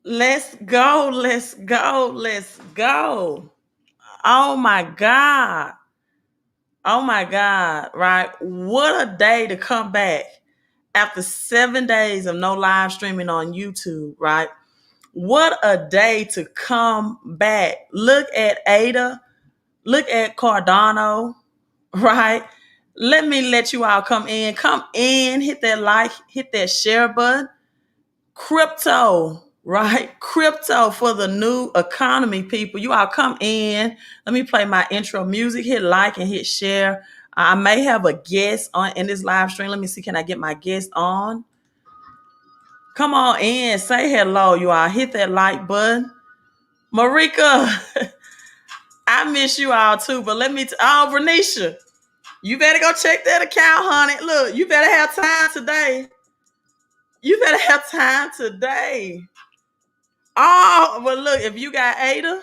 Let's go. Let's go. Let's go. Oh my God. Oh my God. Right. What a day to come back after 7 days of no live streaming on YouTube. Right. What a day to come back. Look at Ada. Look at Cardano. Right. Let you all come in. Come in. Hit that like. Hit that share button. Crypto, right? Crypto for the new economy, people. You all come in. Let me play my intro music. Hit like and hit share. I may have a guest on in this live stream. Let me see. Can I get my guest on? Come on in. Say hello, you all. Hit that like button. Marika, I miss you all too. But oh, Renisha, you better go check that account, honey. Look, you better have time today. You better have time today. Oh, well, look, if you got Ada,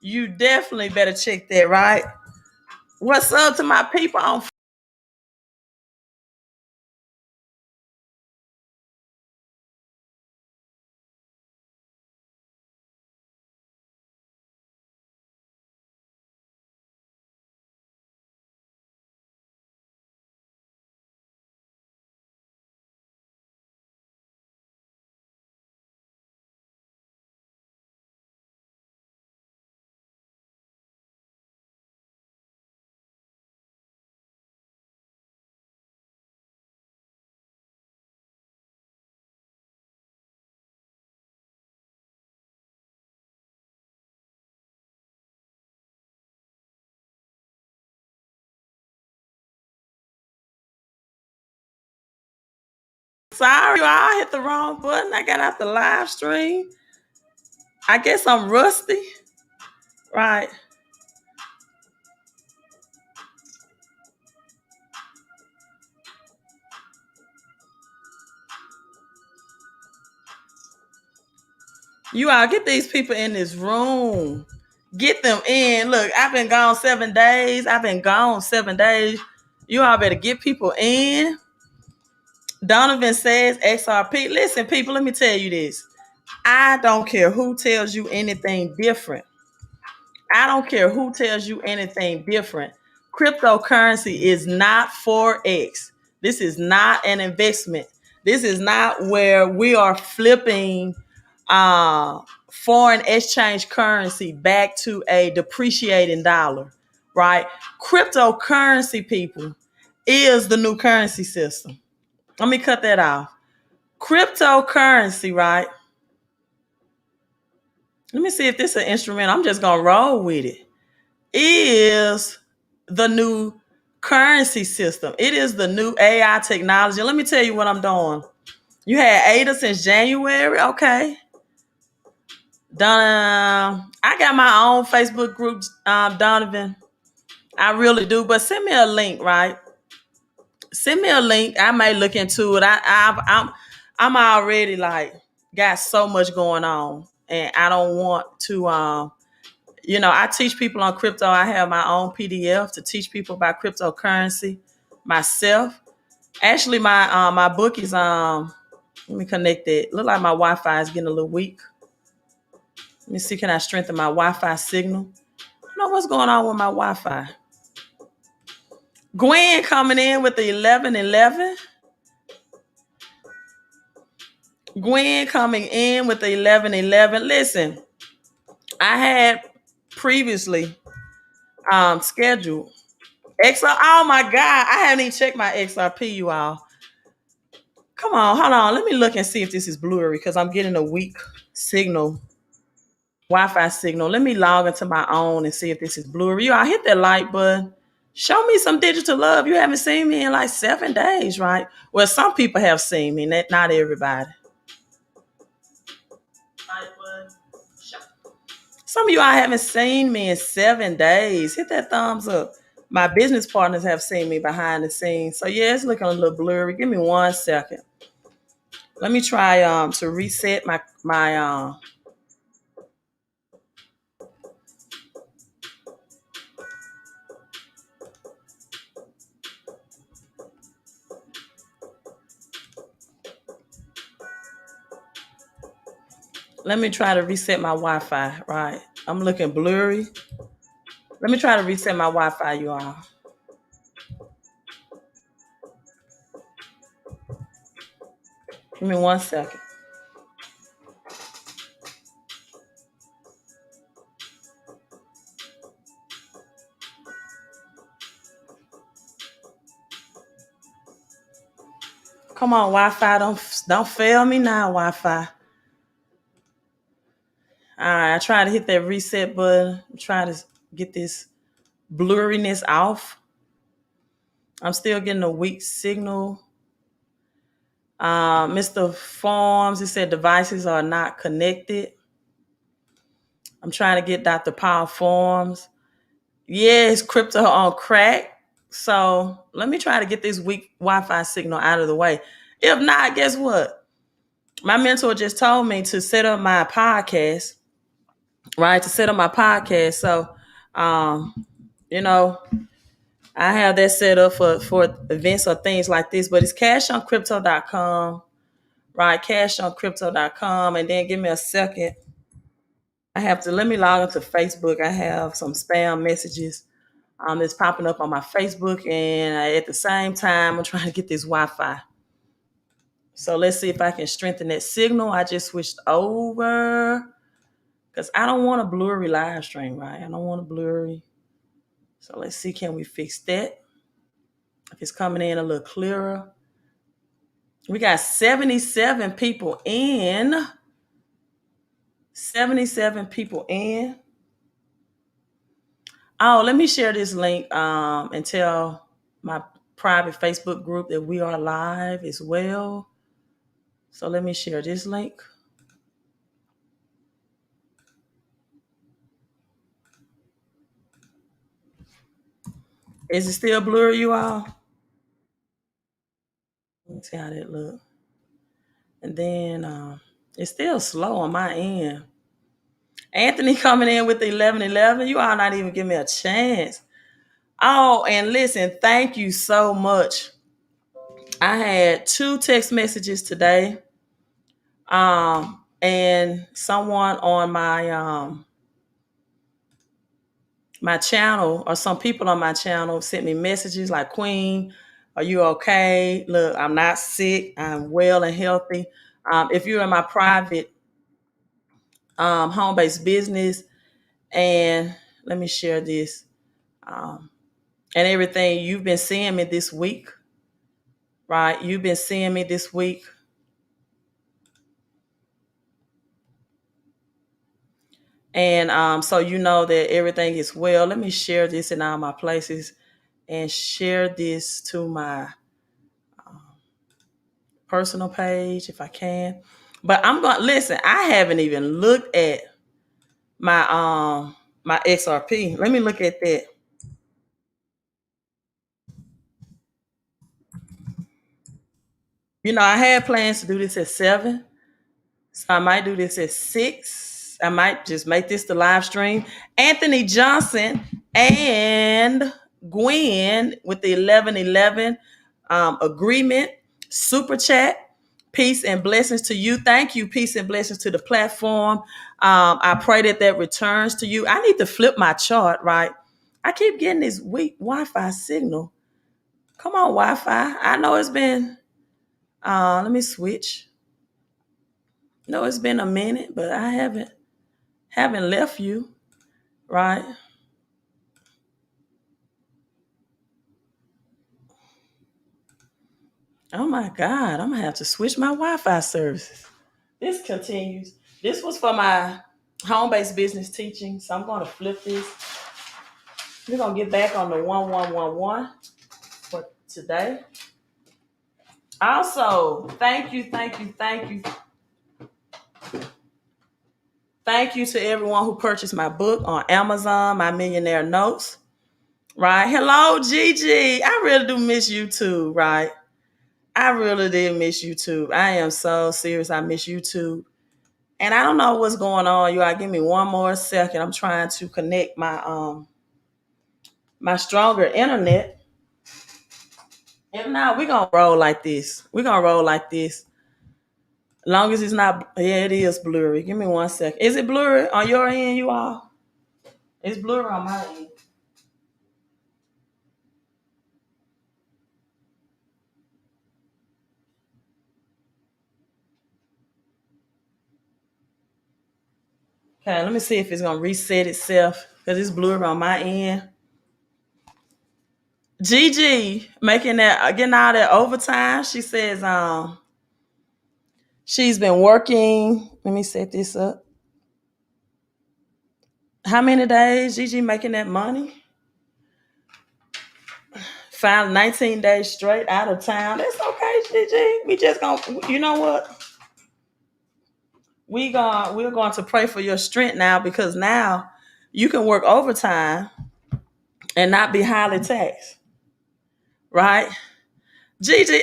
you definitely better check that, right? What's up to my people on? Sorry, I hit the wrong button. I got out the live stream. I guess I'm rusty, right? You all get these people in this room. Get them in. Look, I've been gone 7 days. You all better get people in. Donovan says XRP. Listen, people, let me tell you this. I don't care who tells you anything different. I don't care who tells you anything different. Cryptocurrency is not Forex. This is not an investment. This is not where we are flipping foreign exchange currency back to a depreciating dollar, right? Cryptocurrency, people, is the new currency system. Let me cut that off. Cryptocurrency, right? Let me see if this is an instrument. I'm just going to roll with it. Is the new currency system. It is the new AI technology. Let me tell you what I'm doing. You had Ada since January. Okay. Done. I got my own Facebook group, Donovan. I really do. But send me a link, right? Send me a link. I may look into it. I'm already like got so much going on, and I don't want to I teach people on crypto. I have my own PDF to teach people about cryptocurrency myself. Actually, my book is let me connect it. Look like my Wi-Fi is getting a little weak. Let me see, can I strengthen my Wi-Fi signal? I don't know what's going on with my Wi-Fi. Gwen coming in with the 1111. Gwen coming in with the 1111. Listen, I had previously scheduled XR. Oh my God, I haven't even checked my XRP, you all. Come on, hold on. Let me look and see if this is blurry because I'm getting a weak signal, Wi-Fi signal. Let me log into my own and see if this is blurry. You all hit that like button. Show me some digital love. You haven't seen me in like 7 days, right? Well, some people have seen me, not everybody. Some of you all haven't seen me in 7 days. Hit that thumbs up. My business partners have seen me behind the scenes. So yeah, it's looking a little blurry. Give me 1 second. Let me try to reset my Let me try to reset my Wi-Fi. Right, I'm looking blurry. Let me try to reset my Wi-Fi, you all. Give me 1 second. Come on, Wi-Fi, don't fail me now, Wi-Fi. All right, I try to hit that reset button. Try to get this blurriness off. I'm still getting a weak signal. Mr. Forms, it said devices are not connected. I'm trying to get Dr. Paul Forms. Yeah, it's crypto on crack. So let me try to get this weak Wi-Fi signal out of the way. If not, guess what? My mentor just told me to set up my podcast, right? To set up my podcast. So, you know, I have that set up for events or things like this, but it's cashoncrypto.com, right? Cashoncrypto.com. And then give me a second. I have to let me log into Facebook. I have some spam messages that's popping up on my Facebook, and at the same time, I'm trying to get this Wi-Fi. So let's see if I can strengthen that signal. I just switched over because I don't want a blurry live stream, right? I don't want a blurry. So let's see, can we fix that? If it's coming in a little clearer. We got 77 people in. 77 people in. Oh, let me share this link and tell my private Facebook group that we are live as well. So let me share this link. Is it still blurry, you all? Let's see how that look. And then it's still slow on my end. Anthony coming in with the 1111. You all not even give me a chance. Oh, and listen, thank you so much. I had 2 text messages today. And someone on my channel, or some people on my channel, sent me messages like, Queen, are you okay? Look, I'm not sick. I'm well and healthy. If you're in my private home-based business, and let me share this, and everything you've been seeing me this week, right? You've been seeing me this week. And so you know that everything is well. Let me share this in all my places and share this to my personal page if I can. But I'm going to listen. I haven't even looked at my XRP. Let me look at that. You know, I had plans to do this at 7. So I might do this at 6. I might just make this the live stream. Anthony Johnson and Gwen with the 1111 agreement super chat. Peace and blessings to you. Thank you. Peace and blessings to the platform. I pray that returns to you. I need to flip my chart, right? I keep getting this weak Wi-Fi signal. Come on, Wi-Fi. I know it's been, let me switch. No, it's been a minute, but I haven't left you, right? Oh my God, I'm gonna have to switch my Wi-Fi services. This continues. This was for my home-based business teaching, so I'm gonna flip this. We're gonna get back on the 1111 for today. Also, thank you. Thank you to everyone who purchased my book on Amazon, My Millionaire Notes. Right. Hello, Gigi. I really do miss YouTube, right? I really did miss YouTube. I am so serious. I miss YouTube. And I don't know what's going on. You all give me one more second. I'm trying to connect my stronger internet. If not, we're gonna roll like this. Long as it's not, yeah, it is blurry. Give me 1 second. Is it blurry on your end, you all? It's blurry on my end. Okay, let me see if it's gonna reset itself because it's blurry on my end. Gigi making that, getting all that overtime. She says she's been working. Let me set this up. How many days Gigi making that money? Found 19 days straight out of town. That's okay, Gigi. We just gonna, you know what? We're going to pray for your strength now because now you can work overtime and not be highly taxed, right? Gigi,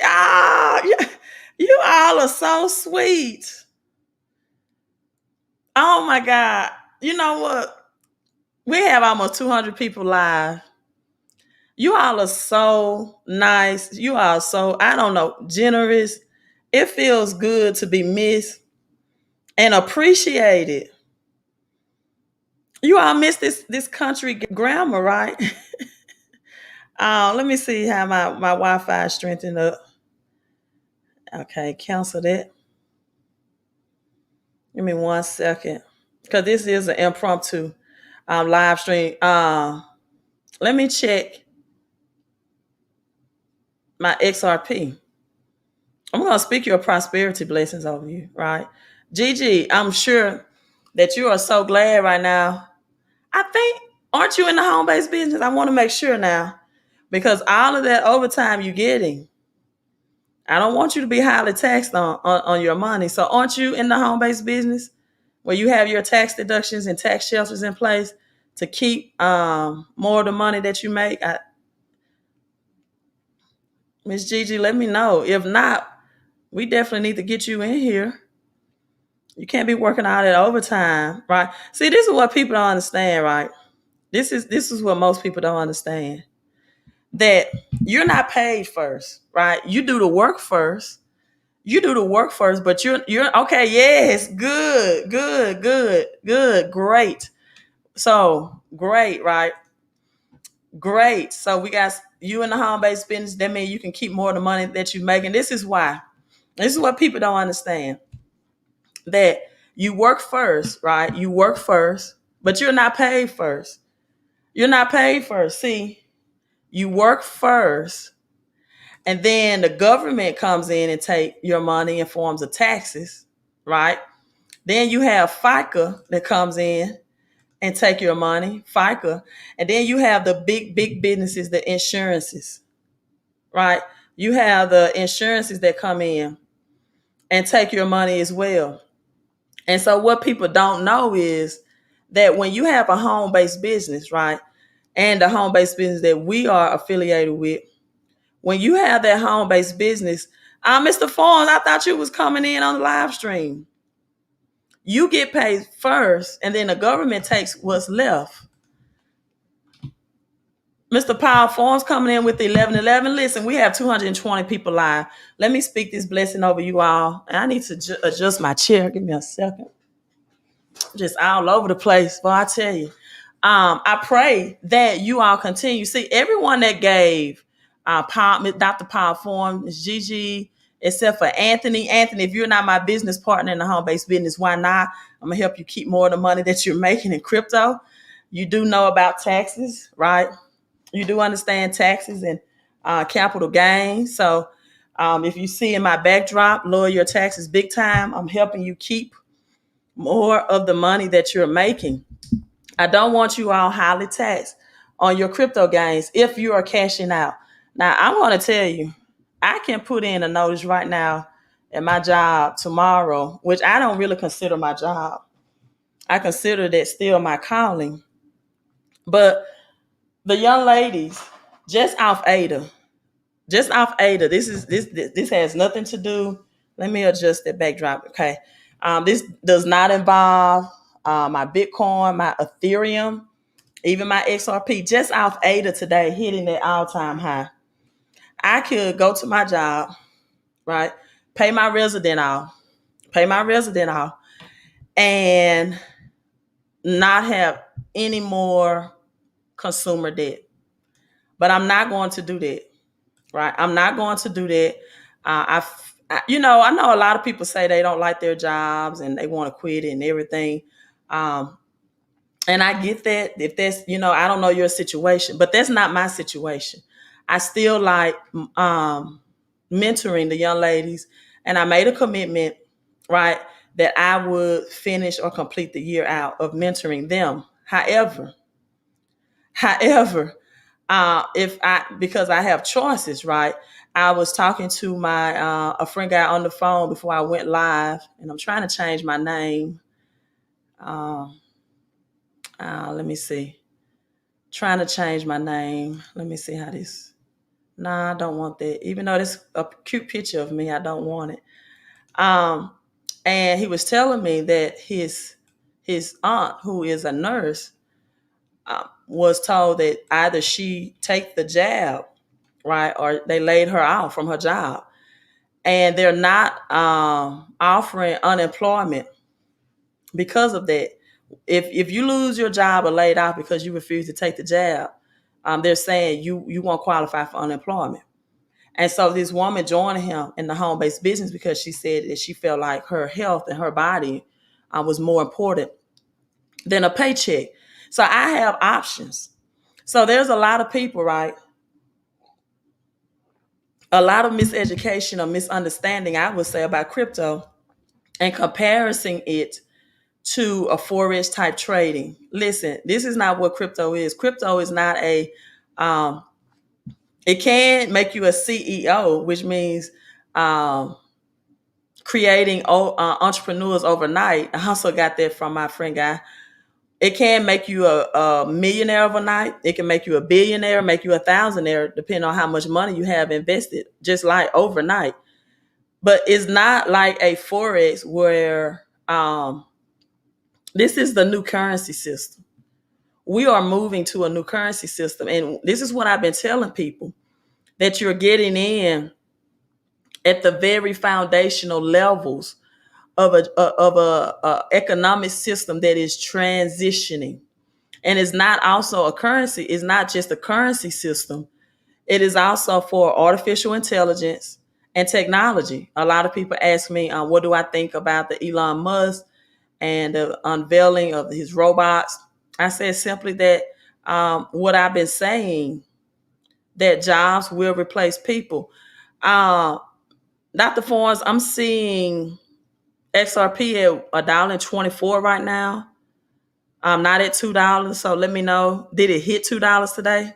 you all are so sweet. Oh my God. You know what? We have almost 200 people live. You all are so nice. You are so, I don't know, generous. It feels good to be missed and appreciated. You all miss this country grammar, right? Let me see how my Wi-Fi is strengthened up. Okay, cancel that. Give me 1 second. Because this is an impromptu live stream. Let me check my XRP. I'm going to speak your prosperity blessings over you, right? Gigi, I'm sure that you are so glad right now. I think, aren't you in the home-based business? I want to make sure now. Because all of that overtime you're getting, I don't want you to be highly taxed on your money. So aren't you in the home-based business where you have your tax deductions and tax shelters in place to keep more of the money that you make? Miss Gigi, let me know. If not, we definitely need to get you in here. You can't be working all that overtime, right? See, this is what people don't understand, right? This is what most people don't understand. That you're not paid first, right? You do the work first. You do the work first, but you're okay. Yes, good, good, good, good, great. So great, right? Great. So we got you in the home-based business. That means you can keep more of the money that you make. And this is why. This is what people don't understand. That you work first, right? You work first, but you're not paid first. You're not paid first. See, you work first, and then the government comes in and take your money in forms of taxes, right? Then you have FICA that comes in and take your money, FICA. And then you have the big businesses, the insurances, right? You have the insurances that come in and take your money as well. And so what people don't know is that when you have a home-based business, right? And the home-based business that we are affiliated with, when you have that home-based business, Mr. Fornes, I thought you was coming in on the live stream. You get paid first, and then the government takes what's left. Mr. Powell Forms coming in with the 1111. Listen, we have 220 people live. Let me speak this blessing over you all. And I need to adjust my chair. Give me a second. Just all over the place. But I tell you, I pray that you all continue. See, everyone that gave Dr. Powell Forms, Gigi, except for Anthony. Anthony, if you're not my business partner in the home-based business, why not? I'm going to help you keep more of the money that you're making in crypto. You do know about taxes, right? You do understand taxes and capital gains. So if you see in my backdrop, lower your taxes big time. I'm helping you keep more of the money that you're making. I don't want you all highly taxed on your crypto gains if you are cashing out. Now, I want to tell you, I can put in a notice right now at my job tomorrow, which I don't really consider my job. I consider that still my calling. But the young ladies, just off ADA, this has nothing to do. Let me adjust that backdrop. Okay. This does not involve my Bitcoin, my Ethereum, even my XRP. Just off ADA today, hitting that all-time high. I could go to my job, right? Pay my resident off, pay my resident off, and not have any more consumer debt. But I'm not going to do that, right? I'm not going to do that. I know a lot of people say they don't like their jobs and they want to quit it and everything. Um, and I get that. If that's, I don't know your situation, but that's not my situation. I still like mentoring the young ladies, and I made a commitment, right, that I would finish or complete the year out of mentoring them. However, if I because I have choices, right? I was talking to my a friend guy on the phone before I went live, and I'm trying to change my name. Um, let me see. Trying to change my name. Let me see how this. Nah, I don't want that. Even though this a cute picture of me, I don't want it. Um, and he was telling me that his aunt, who is a nurse, was told that either she take the jab, right, or they laid her out from her job, and they're not offering unemployment because of that. If you lose your job or laid off because you refuse to take the jab, they're saying you won't qualify for unemployment. And so this woman joined him in the home based business because she said that she felt like her health and her body was more important than a paycheck. So I have options. So there's a lot of people, right? A lot of miseducation or misunderstanding, I would say, about crypto and comparing it to a forex type trading. Listen, this is not what crypto is. Crypto is not um, it can make you a CEO, which means um, creating entrepreneurs overnight. I also got that from my friend guy. It can make you a millionaire overnight. It can make you a billionaire, make you a thousandaire, depending on how much money you have invested, just like overnight. But it's not like a forex where this is the new currency system. We are moving to a new currency system, and this is what I've been telling people, that you're getting in at the very foundational levels of a economic system that is transitioning. And it's not also a currency. It's not just a currency system. It is also for artificial intelligence and technology. A lot of people ask me, what do I think about the Elon Musk and the unveiling of his robots? I said simply that what I've been saying, that jobs will replace people. Dr. Forns, I'm seeing XRP at $1.24 right now. I'm not at $2. So let me know. Did it hit $2 today?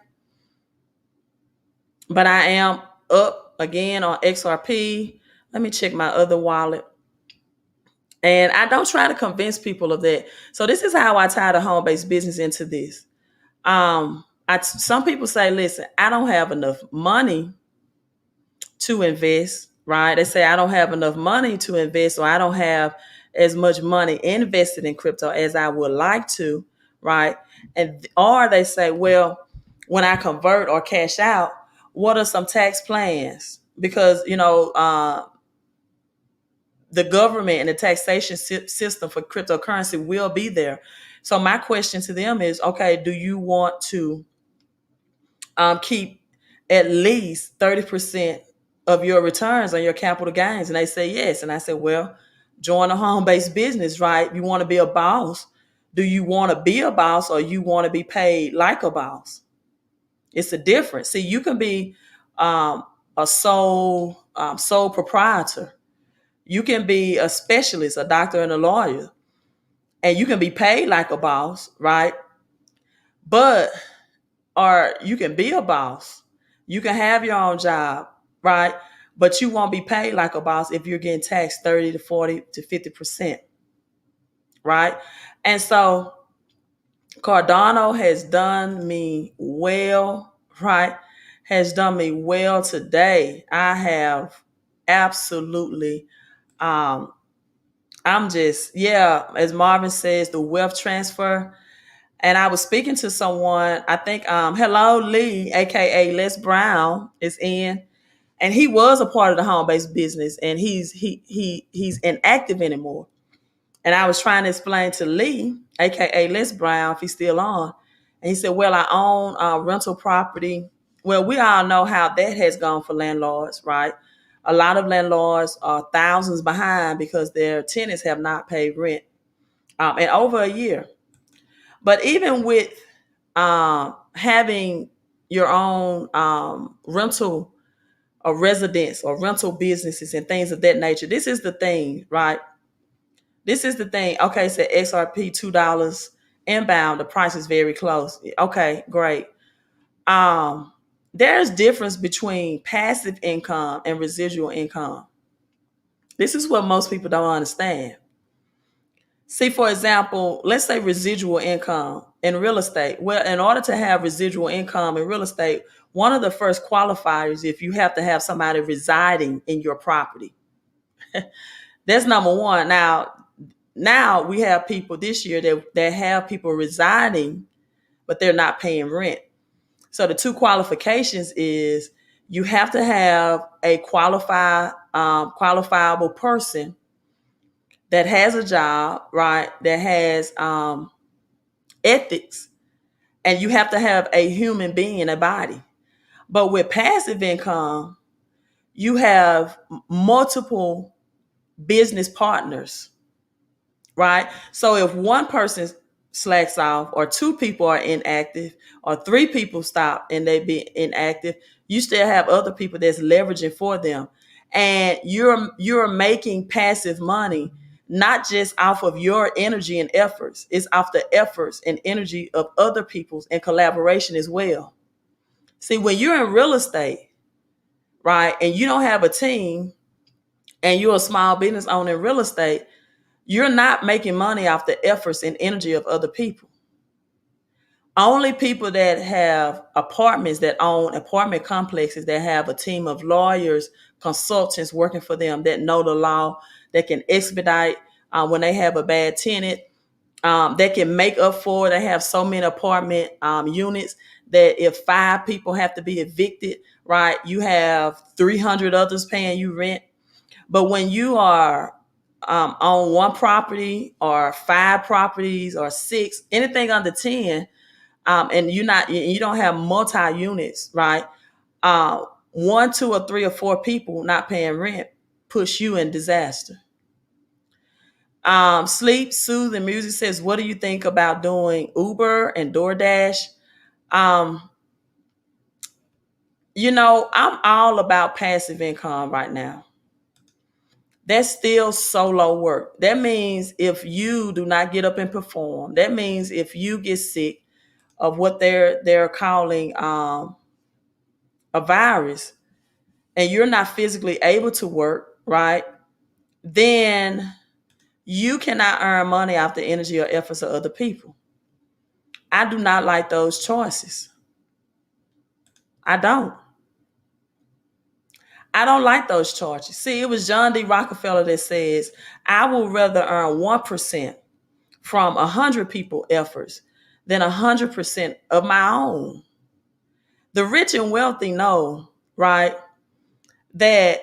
But I am up again on XRP. Let me check my other wallet. And I don't try to convince people of that. So this is how I tie the home-based business into this. Some people say, listen, I don't have enough money to invest, right? They say I don't have enough money to invest, or I don't have as much money invested in crypto as I would like to, right? And or they say, well, when I convert or cash out, what are some tax plans? Because the government and the taxation system for cryptocurrency will be there. So my question to them is, okay, do you want to keep at least 30% of your returns on your capital gains? And they say yes. And I said, well, join a home-based business, right? You want to be a boss. Do you want to be a boss, or you want to be paid like a boss? It's a difference. See, you can be a sole proprietor. You can be a specialist, a doctor and a lawyer, and you can be paid like a boss, right? But or you can be a boss. You can have your own job, right? But you won't be paid like a boss if you're getting taxed 30 to 40 to 50%, right? And so Cardano has done me well, right? Has done me well today. I have absolutely, I'm just, yeah, as Marvin says, the wealth transfer. And I was speaking to someone, I think, hello, Lee, aka Les Brown, is in. And he was a part of the home-based business, and he's inactive anymore. And I was trying to explain to Lee, aka Les Brown, if he's still on. And he said, well, I own rental property. Well, we all know how that has gone for landlords, right? A lot of landlords are thousands behind because their tenants have not paid rent in over a year. But even with having your own rental or residence or rental businesses and things of that nature, this is the thing, right? This is the thing. Okay, so XRP $2 inbound. The price is very close. Okay, great. There's difference between passive income and residual income. This is what most people don't understand. See, for example, let's say residual income in real estate. Well, in order to have residual income in real estate, one of the first qualifiers, if you have to have somebody residing in your property. That's number one. Now we have people this year that have people residing, but they're not paying rent. So the two qualifications is you have to have a qualifiable person that has a job, right? That has ethics, and you have to have a human being, a body. But with passive income, you have multiple business partners, right? So if one person slacks off, or two people are inactive, or three people stop and they be inactive, you still have other people that's leveraging for them. And you're making passive money not just off of your energy and efforts, it's off the efforts and energy of other people's and collaboration as well. See, when you're in real estate, right, and you don't have a team and you're a small business owner in real estate, you're not making money off the efforts and energy of other people. Only people that have apartments, that own apartment complexes, that have a team of lawyers, consultants working for them that know the law, that can expedite when they have a bad tenant, that can make up for it. They have so many apartment units that if 5 people have to be evicted, right, you have 300 others paying you rent. But when you are on one property or 5 properties or 6, anything under 10, and you don't have multi units, right? 1, 2, or 3 or 4 people not paying rent push you in disaster. Sleep, Soothe, and Music says, what do you think about doing Uber and DoorDash? Um, I'm all about passive income right now. That's still solo work. That means if you do not get up and perform, that means if you get sick of what they're calling a virus, and you're not physically able to work, right? Then you cannot earn money off the energy or efforts of other people. I do not like those choices. I don't. I don't like those choices. See, it was John D. Rockefeller that says, I will rather earn 1% from 100 people efforts than 100% of my own. The rich and wealthy know, right, that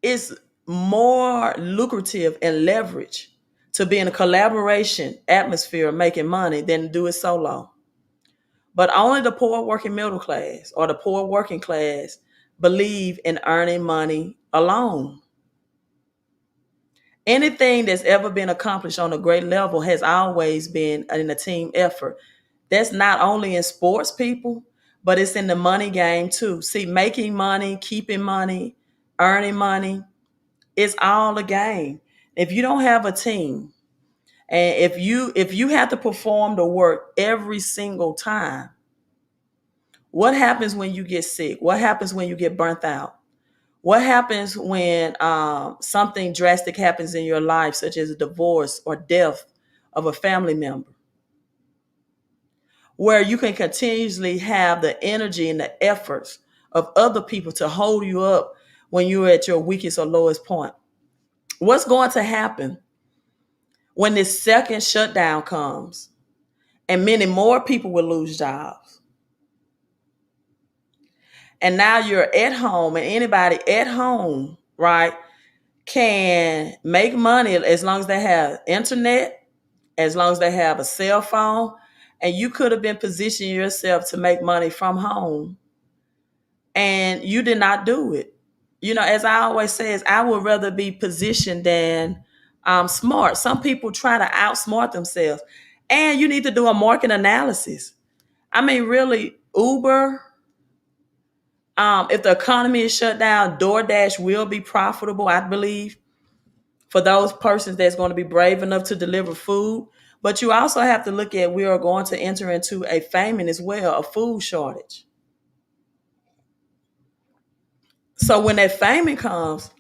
it's more lucrative and leverage to be in a collaboration atmosphere making money than to do it solo. But only the poor working middle class or the poor working class believe in earning money alone. Anything that's ever been accomplished on a great level has always been in a team effort. That's not only in sports, people, but it's in the money game too. See, making money, keeping money, earning money, it's all a game. If you don't have a team, and if you have to perform the work every single time, what happens when you get sick? What happens when you get burnt out? What happens when something drastic happens in your life, such as a divorce or death of a family member, where you can continuously have the energy and the efforts of other people to hold you up when you're at your weakest or lowest point? What's going to happen when this second shutdown comes and many more people will lose jobs? And now you're at home, and anybody at home, right, can make money as long as they have internet, as long as they have a cell phone. And you could have been positioning yourself to make money from home, and you did not do it. As I always say, is I would rather be positioned than smart. Some people try to outsmart themselves, and you need to do a market analysis. I mean, really, Uber, if the economy is shut down, DoorDash will be profitable, I believe, for those persons that's going to be brave enough to deliver food. But you also have to look at, we are going to enter into a famine as well, a food shortage. So when that famine comes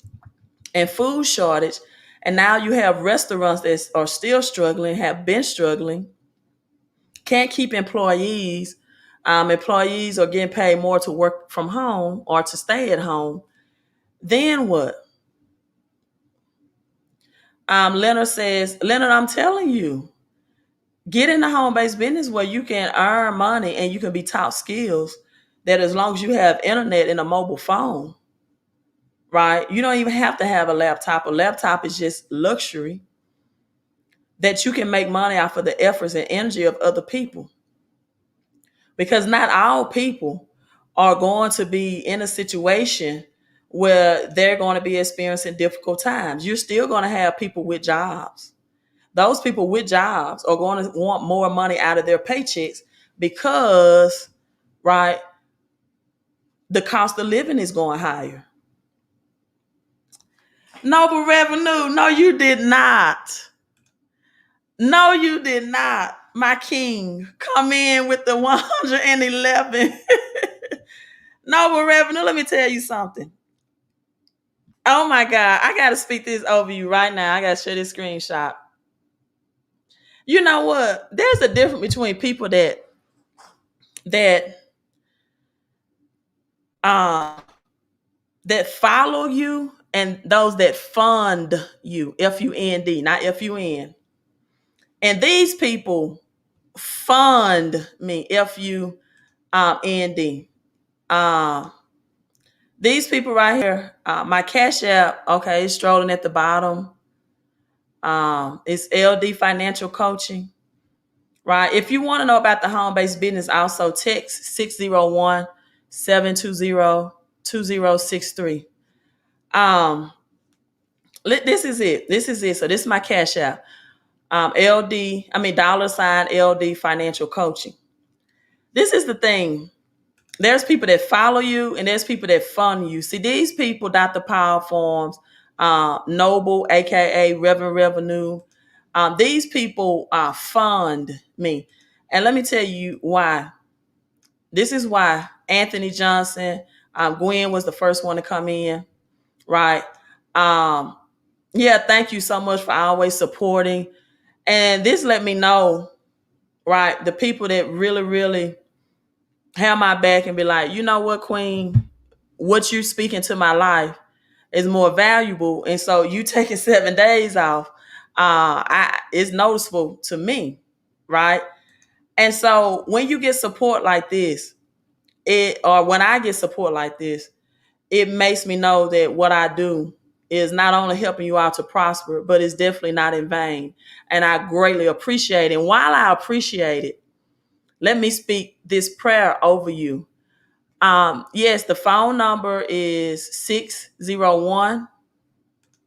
and food shortage, and now you have restaurants that are still struggling, have been struggling, can't keep employees. Employees are getting paid more to work from home or to stay at home. Then what? Leonard, I'm telling you, get in the home-based business where you can earn money and you can be taught skills that as long as you have internet and a mobile phone, right? You don't even have to have a laptop. A laptop is just luxury that you can make money off of the efforts and energy of other people. Because not all people are going to be in a situation where they're going to be experiencing difficult times. You're still going to have people with jobs. Those people with jobs are going to want more money out of their paychecks because, right, the cost of living is going higher. Noble revenue. No, you did not. No, you did not. My king, come in with the 111. Noble revenue. Let me tell you something. Oh my God. I got to speak this over you right now. I got to share this screenshot. You know what? There's a difference between people that uh that follow you and those that fund you. FUND, not FUN. And these people fund me. FUND. These people right here, my Cash App, okay, it's strolling at the bottom. It's LD Financial Coaching, right? If you want to know about the home-based business, also text 601-720-2063. This is it. This is it. So this is my Cash App. $LD Financial Coaching. This is the thing. There's people that follow you and there's people that fund you. See, these people, Dr. Power Forms, Noble, aka Reverend Revenue, these people fund me. And let me tell you why. This is why Anthony Johnson, Gwen was the first one to come in, right? Yeah, thank you so much for always supporting. And this let me know, right, the people that really, really have my back and be like, you know what, Queen, what you speaking to my life is more valuable. And so you taking 7 days off, it's noticeable to me, right? And so when you get support like this, when I get support like this, it makes me know that what I do is not only helping you out to prosper, but it's definitely not in vain. And I greatly appreciate it. And while I appreciate it, let me speak this prayer over you. Yes, the phone number is 601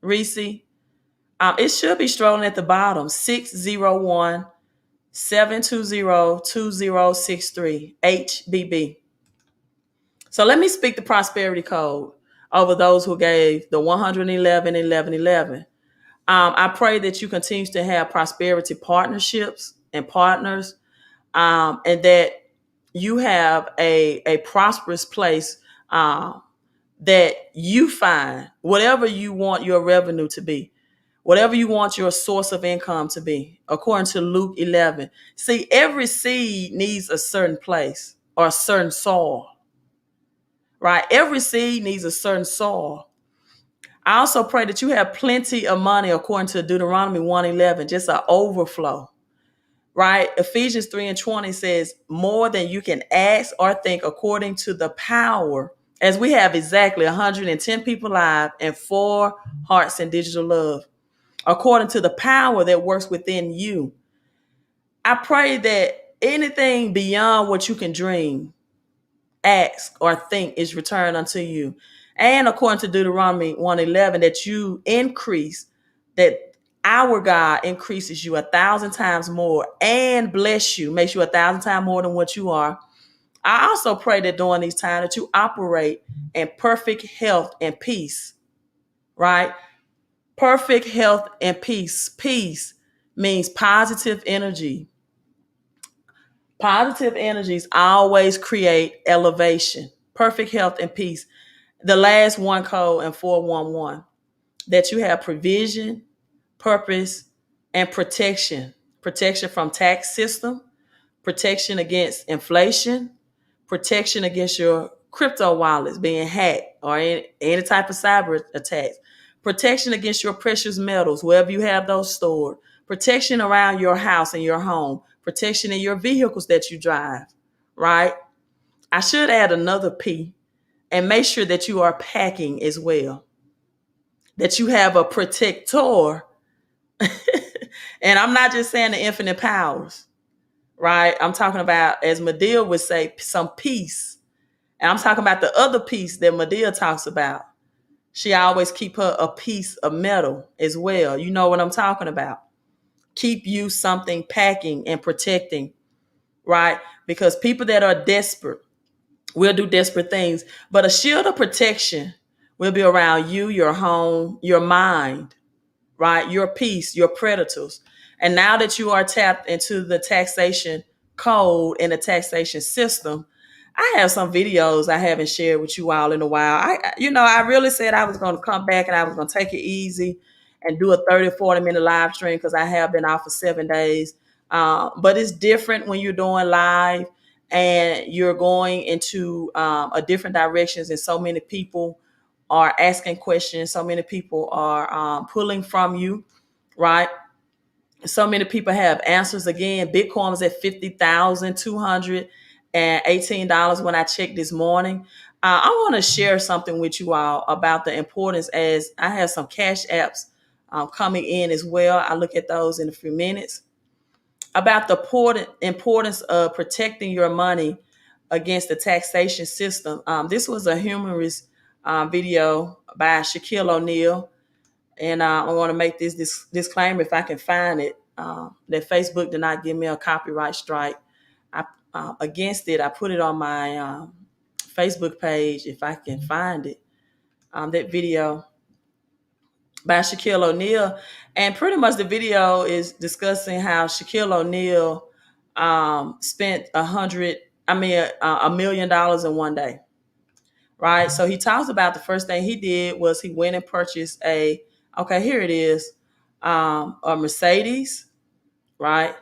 Reese. It should be strolling at the bottom. 601-720-2063 HBB. So let me speak the prosperity code over those who gave the 111 1111. I pray that you continue to have prosperity partnerships and partners, and that you have a prosperous place, that you find whatever you want your revenue to be, whatever you want your source of income to be, according to Luke 11. See, every seed needs a certain place or a certain soil, right? Every seed needs a certain soil. I also pray that you have plenty of money, according to Deuteronomy 1:11, just an overflow, right? Ephesians 3:20 says, more than you can ask or think, according to the power as we have exactly 110 people live and 4 hearts in digital love, according to the power that works within you. I pray that anything beyond what you can dream, ask, or think is returned unto you. And according to Deuteronomy 1:11, that you increase, that our God increases you 1,000 times more and bless you, makes you 1,000 times more than what you are. I also pray that during these times that you operate in perfect health and peace, right? Perfect health and peace. Peace means positive energy. Positive energies always create elevation. Perfect health and peace. The last one code in 411, that you have provision, purpose, and protection. Protection from tax system, protection against inflation, protection against your crypto wallets being hacked or any type of cyber attacks, protection against your precious metals, wherever you have those stored, protection around your house and your home, protection in your vehicles that you drive, right? I should add another P and make sure that you are packing as well, that you have a protector. And I'm not just saying the infinite powers, right? I'm talking about, as Medea would say, some peace. And I'm talking about the other piece that Medea talks about. She always keep her a piece of metal as well. You know what I'm talking about. Keep you something packing and protecting, right? Because people that are desperate will do desperate things. But a shield of protection will be around you, your home, your mind, right? Your peace, your predators. And now that you are tapped into the taxation code and the taxation system, I have some videos I haven't shared with you all in a while. I really said I was going to come back and I was going to take it easy and do a 30, 40-minute live stream because I have been out for 7 days. But it's different when you're doing live and you're going into a different directions, and so many people are asking questions. So many people are pulling from you, right? So many people have answers. Again, Bitcoin was at $50,218 when I checked this morning. I want to share something with you all about the importance, as I have some cash apps coming in as well. I look at those in a few minutes, about the importance of protecting your money against the taxation system. This was a humorous video by Shaquille O'Neal. And I want to make this disclaimer, if I can find it, that Facebook did not give me a copyright strike. Against it, I put it on my Facebook page, if I can find it. That video by Shaquille O'Neal. And pretty much the video is discussing how Shaquille O'Neal spent $1 million in one day. Right. So he talks about the first thing he did was he went and purchased a Mercedes. Right.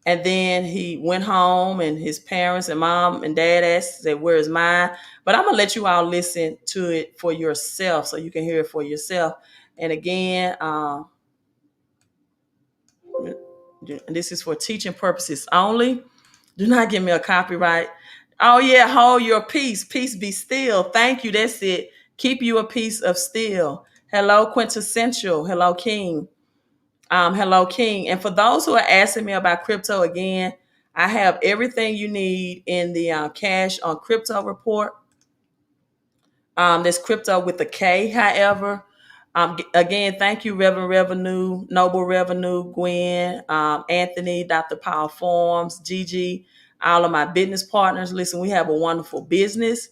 And then he went home and his parents and mom and dad said, "Where is mine?" But I'm going to let you all listen to it for yourself so you can hear it for yourself. And again, this is for teaching purposes only. Do not give me a copyright. Oh, yeah. Hold your peace. Peace be still. Thank you. That's it. Keep you a piece of steel. Hello, quintessential. Hello, King. Hello, King. And for those who are asking me about crypto, again, I have everything you need in the Cash on Crypto report. There's crypto with a K, however. Again, thank you, Reverend Revenue, Noble Revenue, Gwen, Anthony, Dr. Paul Forms, Gigi, all of my business partners. Listen, we have a wonderful business.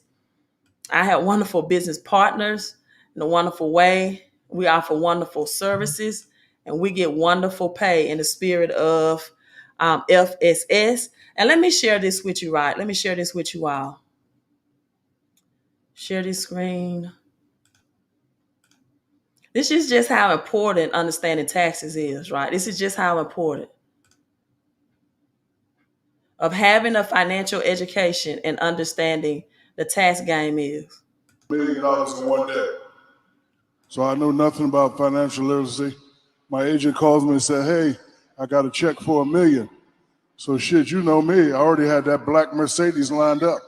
I have wonderful business partners in a wonderful way. We offer wonderful services, and we get wonderful pay in the spirit of FSS. And let me share this with you, right? Let me share this with you all. Share this screen. This is just how important understanding taxes is, right? This is just how important of having a financial education and understanding the tax game is. $1 million in one day. So I know nothing about financial literacy. My agent calls me and said, "Hey, I got a check for $1 million." So shit, you know me, I already had that black Mercedes lined up.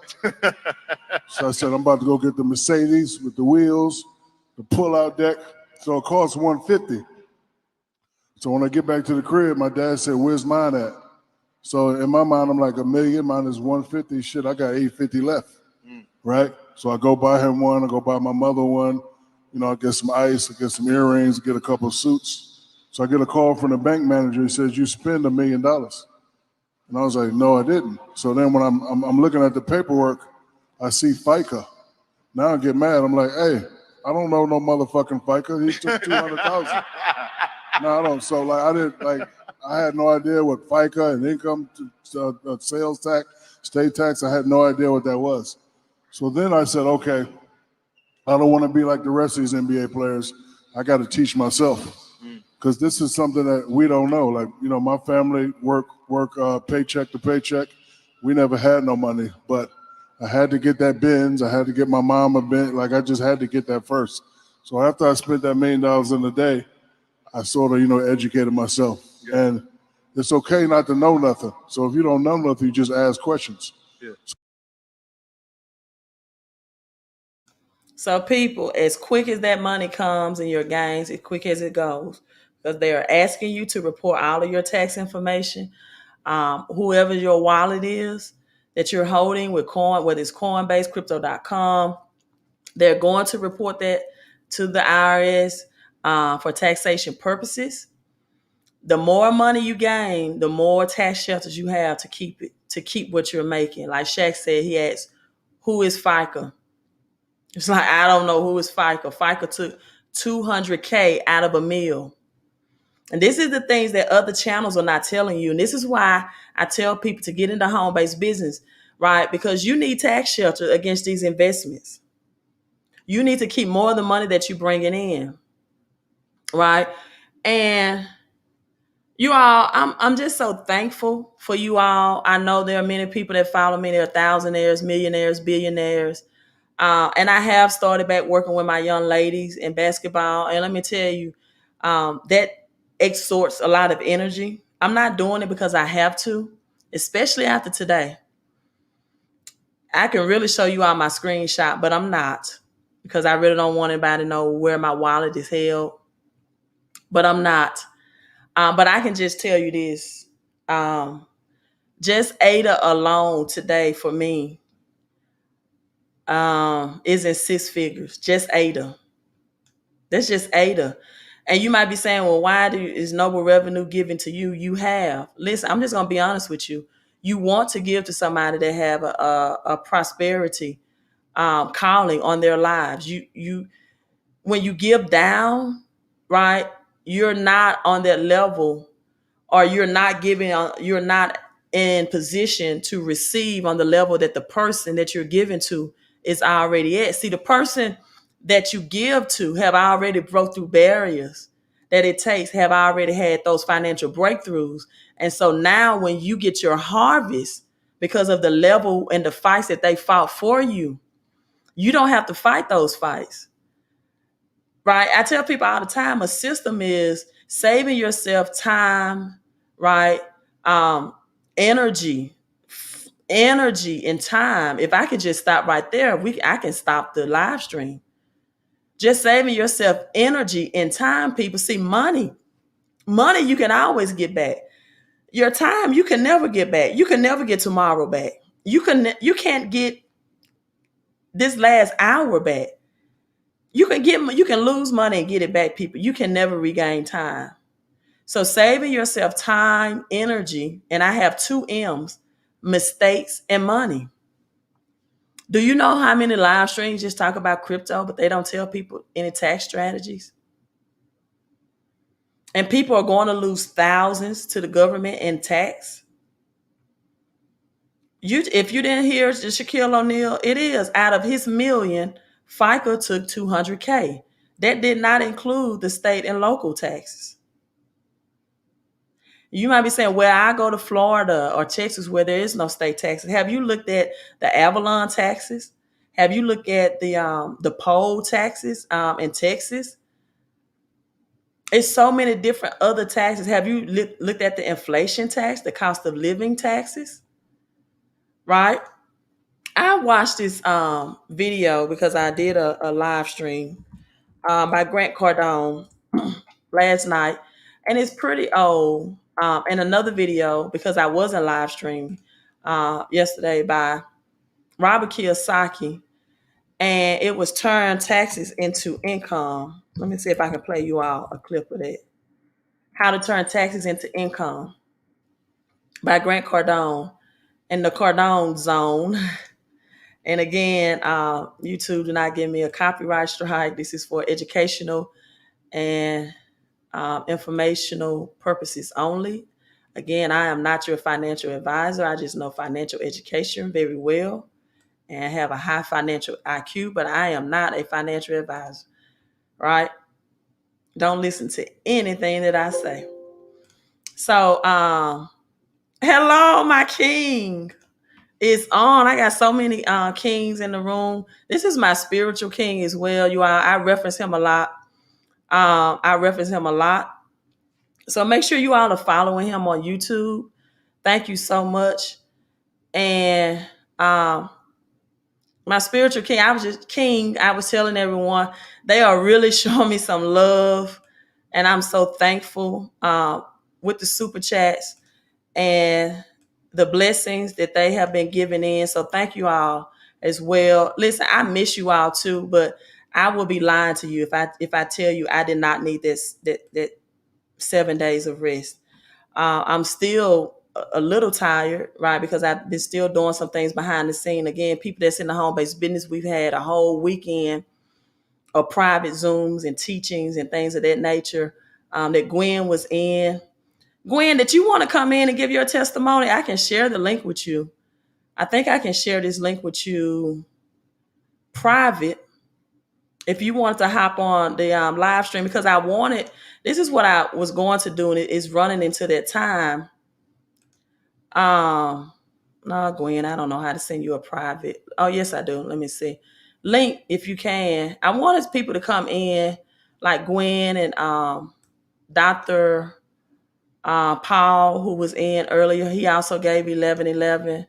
So I said, I'm about to go get the Mercedes with the wheels, the pull-out deck. So it costs $150. So when I get back to the crib, my dad said, "Where's mine at?" So in my mind, I'm like, $1 million, mine is 150. Shit, I got 850 left, right? So I go buy him one, I go buy my mother one. You know, I get some ice, I get some earrings, get a couple of suits. So I get a call from the bank manager. He says, "You spend $1 million." And I was like, "No, I didn't." So then when I'm looking at the paperwork, I see FICA. Now I get mad. I'm like, "Hey, I don't know no motherfucking FICA. He took 200,000." No, I don't. So like, I had no idea what FICA and income sales tax, state tax. I had no idea what that was. So then I said, okay, I don't want to be like the rest of these NBA players. I got to teach myself because this is something that we don't know. Like, you know, my family work paycheck to paycheck. We never had no money, but I had to get that Benz. I had to get my mom a Benz. Like, I just had to get that first. So after I spent that $1 million in a day, I sort of, you know, educated myself. Yeah. And it's okay not to know nothing. So if you don't know nothing, you just ask questions. Yeah. So people, as quick as that money comes in your gains, as quick as it goes, because they are asking you to report all of your tax information, whoever your wallet is that you're holding with coin, whether it's Coinbase, crypto.com, they're going to report that to the IRS for taxation purposes. The more money you gain, the more tax shelters you have to keep what you're making. Like Shaq said, he asked, "Who is FICA?" It's like, I don't know who is FICA. FICA took $200K out of a meal. And this is the things that other channels are not telling you. And this is why I tell people to get into home-based business, right? Because you need tax shelter against these investments. You need to keep more of the money that you're bringing in, right? And you all, I'm just so thankful for you all. I know there are many people that follow me. There are thousandaires, millionaires, billionaires. And I have started back working with my young ladies in basketball. And let me tell you, that extorts a lot of energy. I'm not doing it because I have to, especially after today. I can really show you all my screenshot, but I'm not because I really don't want anybody to know where my wallet is held. But I'm not. But I can just tell you this. Just Ada alone today for me is in six figures. Just Ada. That's just Ada. And you might be saying, well, why is noble revenue given to you? You have. Listen, I'm just going to be honest with you. You want to give to somebody that have a prosperity calling on their lives. You when you give down, right, you're not on that level, or you're not in position to receive on the level that the person that you're giving to is already at. See, the person that you give to have already broke through barriers that it takes, have already had those financial breakthroughs. And so now when you get your harvest because of the level and the fights that they fought for you, you don't have to fight those fights. Right? I tell people all the time, a system is saving yourself time, right? Um, energy, energy and time. If I could just stop right there, I can stop the live stream. Just saving yourself energy and time, people. See, money you can always get back. Your time you can never get back. You can never get tomorrow back. You can't get this last hour back. You can lose money and get it back, people. You can never regain time. So saving yourself time, energy, and I have 2 M's, mistakes and money. Do you know how many live streams just talk about crypto, but they don't tell people any tax strategies? And people are going to lose thousands to the government in tax. If you didn't hear Shaquille O'Neal, it is out of his million, FICA took 200K. That did not include the state and local taxes. You might be saying, well, I go to Florida or Texas where there is no state taxes. Have you looked at the Avalon taxes? Have you looked at the poll taxes in Texas? It's so many different other taxes. Have you looked at the inflation tax, the cost of living taxes? Right? I watched this video because I did a live stream by Grant Cardone last night, and it's pretty old. And another video because I wasn't live streaming yesterday by Robert Kiyosaki, and it was turn taxes into income. Let me see if I can play you all a clip of that. How to turn taxes into income by Grant Cardone in the Cardone zone. And again, YouTube do not give me a copyright strike. This is for educational and informational purposes only. Again, I am not your financial advisor. I just know financial education very well and have a high financial IQ, but I am not a financial advisor, right? Don't listen to anything that I say. So, hello, my king. It's on. I got so many kings in the room. This is my spiritual king as well. You all, I reference him a lot. So make sure you all are following him on YouTube. Thank you so much. And my spiritual king, I was telling everyone, they are really showing me some love. And I'm so thankful with the super chats and the blessings that they have been giving in. So thank you all as well. Listen, I miss you all too, but I will be lying to you if I tell you I did not need that 7 days of rest. I'm still a little tired, right? Because I've been still doing some things behind the scene. Again, people that's in the home-based business, we've had a whole weekend of private Zooms and teachings and things of that nature that Gwen was in. Gwen, did you want to come in and give your testimony? I can share the link with you. I think I can share this link with you private if you wanted to hop on the live stream, because this is what I was going to do, and it is running into that time. No, Gwen, I don't know how to send you a private. Oh, yes, I do. Let me see. Link if you can. I wanted people to come in, like Gwen and Dr. Paul, who was in earlier. He also gave 1111.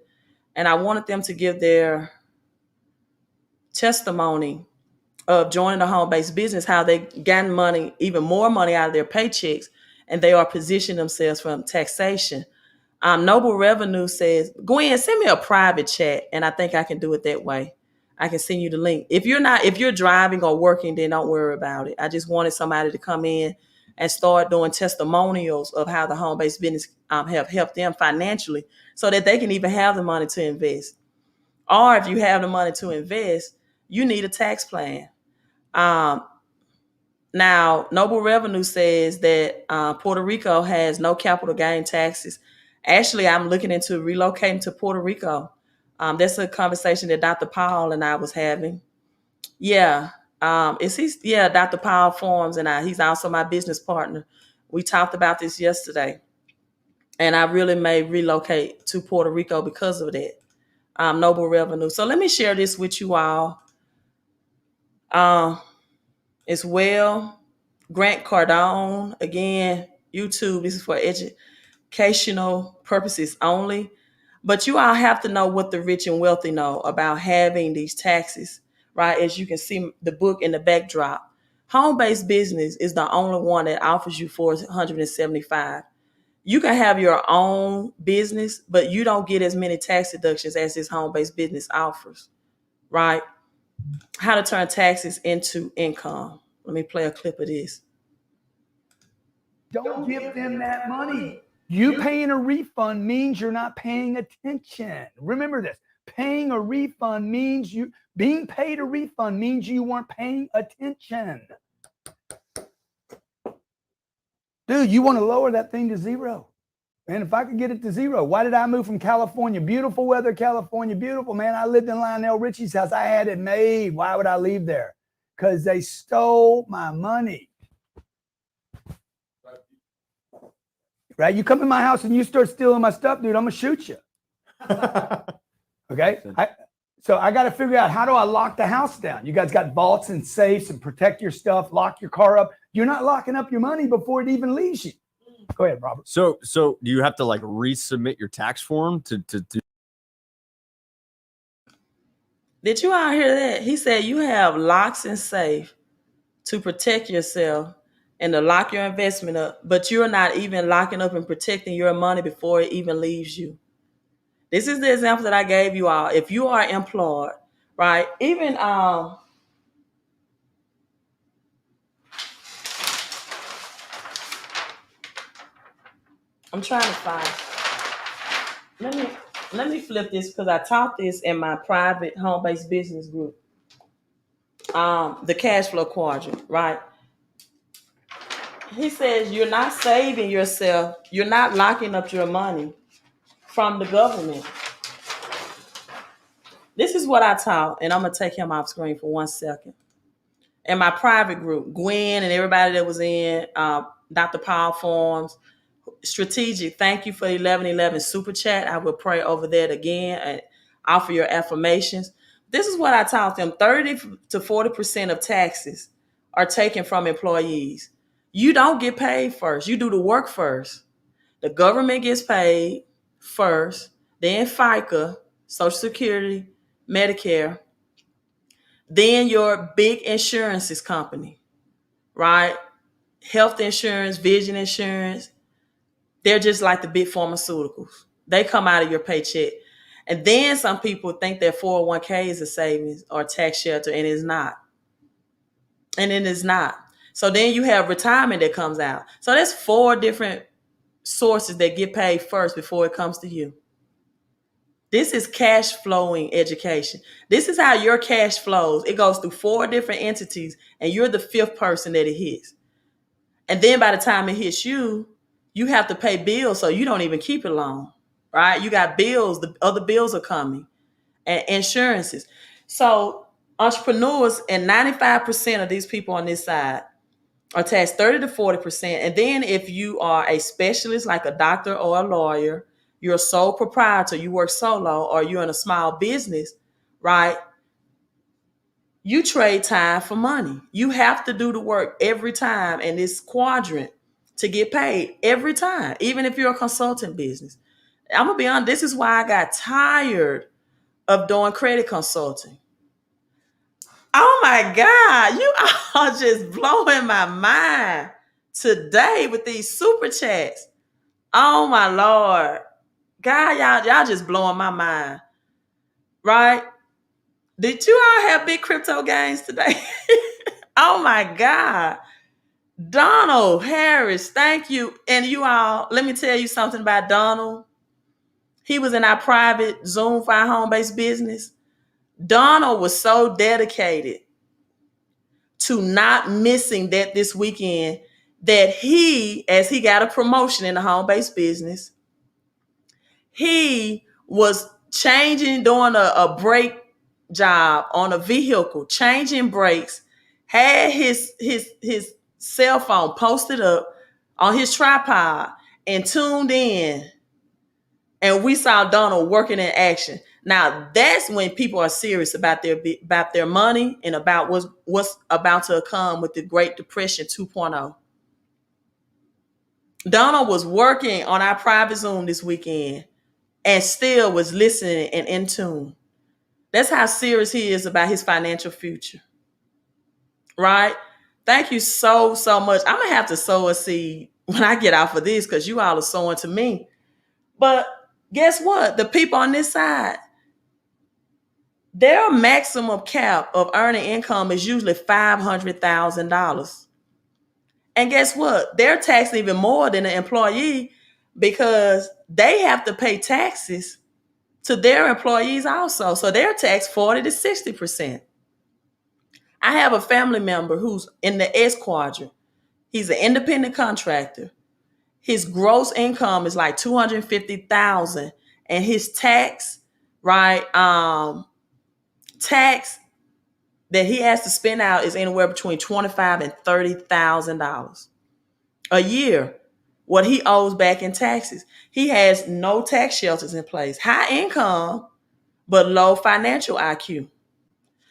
And I wanted them to give their testimony of joining the home-based business, how they gotten money, even more money out of their paychecks, and they are positioning themselves from taxation. Noble Revenue says, Gwen, send me a private chat, and I think I can do it that way. I can send you the link. If you're driving or working, then don't worry about it. I just wanted somebody to come in and start doing testimonials of how the home-based business have helped them financially so that they can even have the money to invest. Or if you have the money to invest, you need a tax plan. Now, Noble Revenue says that Puerto Rico has no capital gain taxes. Actually, I'm looking into relocating to Puerto Rico. That's a conversation that Dr. Paul and I was having. Yeah, Dr. Paul Forms and he's also my business partner. We talked about this yesterday, and I really may relocate to Puerto Rico because of that. Noble Revenue. So let me share this with you all as well. Grant Cardone, again, YouTube, this is for educational purposes only. But you all have to know what the rich and wealthy know about having these taxes, right? As you can see the book in the backdrop. Home-based business is the only one that offers you $475. You can have your own business, but you don't get as many tax deductions as this home-based business offers, right? How to turn taxes into income. Let me play a clip of this. Don't give them that money. You paying a refund means you're not paying attention. Remember this. Paying a refund means being paid a refund means you weren't paying attention. Dude, you want to lower that thing to zero. Man, if I could get it to zero, why did I move from California? Beautiful weather, California, beautiful, man. I lived in Lionel Richie's house. I had it made. Why would I leave there? Because they stole my money. Right? You come in my house and you start stealing my stuff, dude, I'm going to shoot you. Okay? So I got to figure out, how do I lock the house down? You guys got vaults and safes and protect your stuff, lock your car up. You're not locking up your money before it even leaves you. Go ahead, Robert. So do you have to like resubmit your tax form to Did you all hear that? He said you have locks and safe to protect yourself and to lock your investment up, but you're not even locking up and protecting your money before it even leaves you. This is the example that I gave you all. If you are employed, right? Even I'm trying to find. Let me let me flip this because I taught this in my private home-based business group. The cash flow quadrant, right? He says you're not saving yourself, you're not locking up your money from the government. This is what I taught, and I'm gonna take him off screen for 1 second. In my private group, Gwen and everybody that was in, Dr. Paul Forms, Strategic, thank you for the 1111 super chat. I will pray over that again and offer your affirmations. This is what I taught them: 30 to 40% of taxes are taken from employees. You don't get paid first, you do the work first. The government gets paid first, then FICA, Social Security, Medicare, then your big insurances company, right? Health insurance, vision insurance. They're just like the big pharmaceuticals. They come out of your paycheck. And then some people think that 401k is a savings or tax shelter, and it's not. And it is not. So then you have retirement that comes out. So that's 4 different sources that get paid first before it comes to you. This is cash flowing education. This is how your cash flows. It goes through 4 different entities, and you're the 5th person that it hits. And then by the time it hits you, you have to pay bills, so you don't even keep it long, right? You got bills, the other bills are coming, and insurances. So entrepreneurs, and 95% of these people on this side are taxed 30 to 40%. And then if you are a specialist like a doctor or a lawyer, you're a sole proprietor, you work solo, or you're in a small business, right? You trade time for money. You have to do the work every time in this quadrant to get paid every time, even if you're a consulting business. I'm going to be honest, this is why I got tired of doing credit consulting. Oh my God, you are just blowing my mind today with these super chats. Oh my Lord. God, y'all just blowing my mind. Right? Did you all have big crypto gains today? Oh my God. Donald Harris, thank you. And you all, let me tell you something about Donald. He was in our private Zoom for our home-based business. Donald was so dedicated to not missing that this weekend that he, as he got a promotion in the home-based business, he was doing a brake job on a vehicle, changing brakes, had his cell phone posted up on his tripod and tuned in. And we saw Donald working in action. Now that's when people are serious about their money and about what's about to come with the Great Depression 2.0. Donald was working on our private Zoom this weekend and still was listening and in tune. That's how serious he is about his financial future. Right? Thank you so much. I'm going to have to sow a seed when I get off of this because you all are sowing to me. But guess what? The people on this side, their maximum cap of earning income is usually $500,000. And guess what? They're taxed even more than an employee because they have to pay taxes to their employees also. So they're taxed 40 to 60%. I have a family member who's in the S quadrant. He's an independent contractor. His gross income is like $250,000, and his tax, right? Tax that he has to spend out is anywhere between $25,000 and $30,000 a year. What he owes back in taxes. He has no tax shelters in place. High income, but low financial IQ.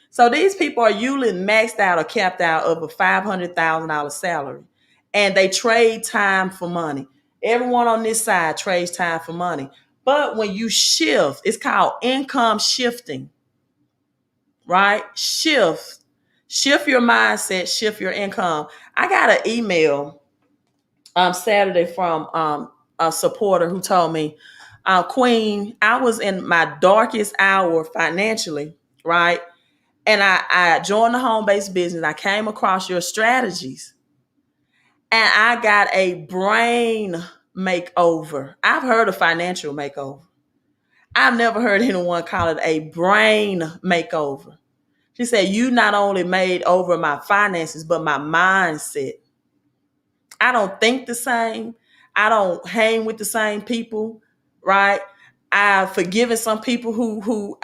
So these people are usually maxed out or capped out of a $500,000 salary, and they trade time for money. Everyone on this side trades time for money. But when you shift, it's called income shifting. right? Shift your mindset, shift your income. I got an email Saturday from a supporter who told me, Queen, I was in my darkest hour financially, right? And I joined the home based business. I came across your strategies and I got a brain makeover. I've heard of financial makeover. I've never heard anyone call it a brain makeover. She said, you not only made over my finances, but my mindset. I don't think the same. I don't hang with the same people, right? I've forgiven some people who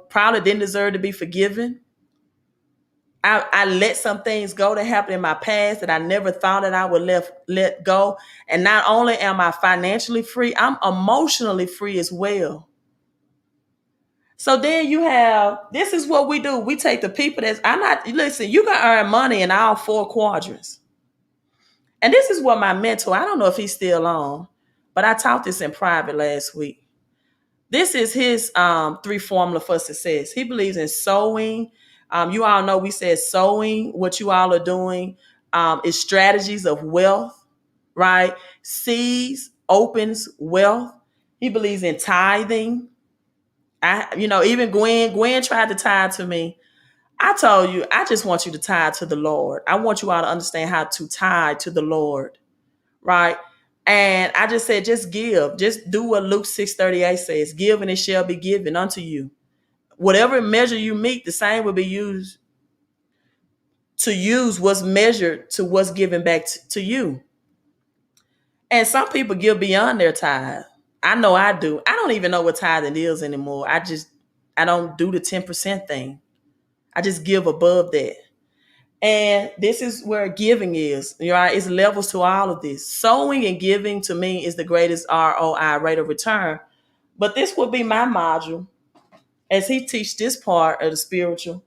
probably didn't deserve to be forgiven. I let some things go that happened in my past that I never thought that I would let go. And not only am I financially free, I'm emotionally free as well. So then you have, this is what we do. We take the people listen, you can earn money in all four quadrants. And this is what my mentor, I don't know if he's still on, but I taught this in private last week. This is his three formula for success. He believes in sowing. You all know we said sowing, what you all are doing is strategies of wealth, right? Seeds opens wealth. He believes in tithing. Even Gwen tried to tithe to me. I told you, I just want you to tithe to the Lord. I want you all to understand how to tithe to the Lord, right? And I just said, just give. Just do what Luke 6:38 says. Give and it shall be given unto you. Whatever measure you meet, the same will be used to use what's measured to what's given back to you. And some people give beyond their tithe. I know I do. I don't even know what tithing is anymore. I don't do the 10% thing. I just give above that. And this is where giving is, right? It's levels to all of this. Sowing and giving to me is the greatest ROI, rate of return. But this will be my module as he teach this part of the spiritual.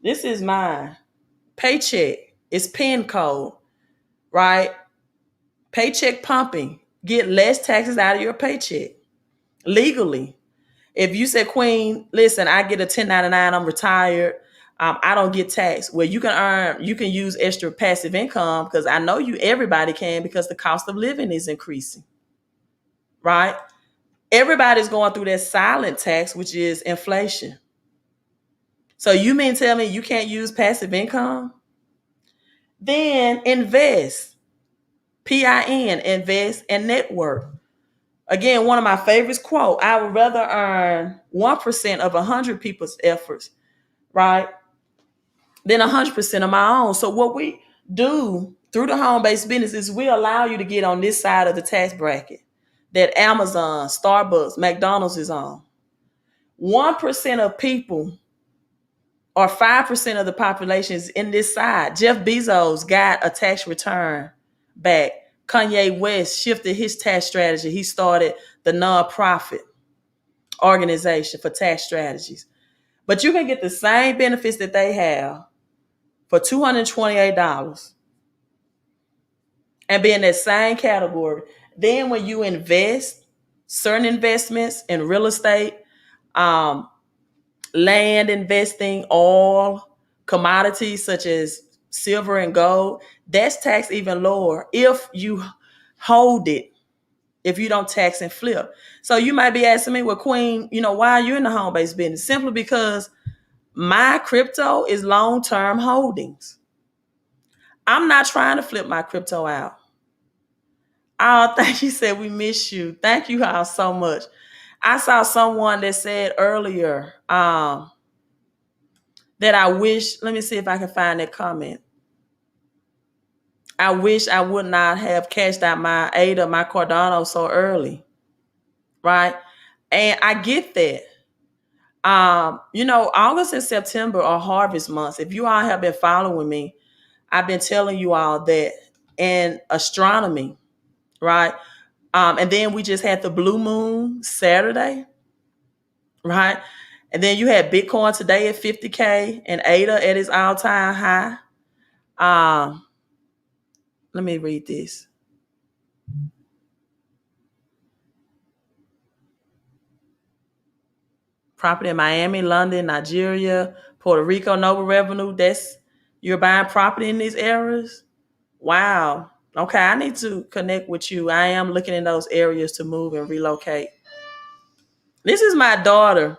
This is mine. Paycheck. It's pin code, right? Paycheck pumping. Get less taxes out of your paycheck legally. If you say, Queen, listen, I get a 1099, I'm retired. I don't get taxed. Well, you can use extra passive income because I know everybody can because the cost of living is increasing, right? Everybody's going through that silent tax, which is inflation. So you mean tell me you can't use passive income? Then invest. PIN, invest and network. Again, one of my favorites quote, I would rather earn 1% of 100 people's efforts, right, than 100% of my own. So what we do through the home-based business is we allow you to get on this side of the tax bracket that Amazon, Starbucks, McDonald's is on. 1% of people or 5% of the population is in this side. Jeff Bezos got a tax return back. Kanye West shifted his tax strategy. He started the nonprofit organization for tax strategies. But you can get the same benefits that they have for $228 and be in that same category. Then when you invest, certain investments in real estate, land investing, oil, commodities such as silver and gold, that's taxed even lower if you hold it, if you don't tax and flip. So you might be asking me, well, Queen, why are you in the home-based business? Simply because my crypto is long-term holdings. I'm not trying to flip my crypto out. Oh, thank you. Said we miss you. Thank you all so much. I saw someone that said earlier that I wish, let me see if I can find that comment. I wish I would not have cashed out my ADA, my Cardano so early. Right? And I get that. August and September are harvest months. If you all have been following me, I've been telling you all that in astronomy, right? And then we just had the blue moon Saturday, right? And then you had Bitcoin today at 50K and ADA at its all-time high. Let me read this. Property in Miami, London, Nigeria, Puerto Rico, Noble Revenue, you're buying property in these areas. Wow. Okay, I need to connect with you. I am looking in those areas to move and relocate. This is my daughter.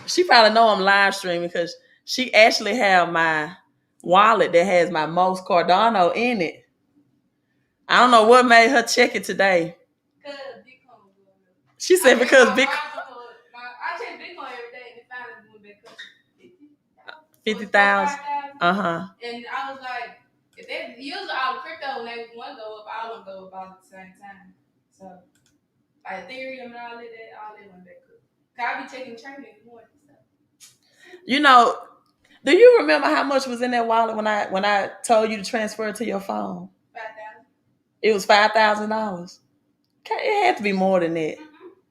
She probably know I'm live streaming because she actually have my wallet that has my most Cardano in it. I don't know what made her check it today. She said because Bitcoin. I check Bitcoin every day and it finally went back up to 50,000. And I was like, if they usually all the crypto when they one go up, all of them go up all at the same time. So like Ethereum and all that went back up. I be checking trading in the morning and stuff. You know, do you remember how much was in that wallet when I told you to transfer it to your phone? 5,000. It was $5,000. Okay, it had to be more than that.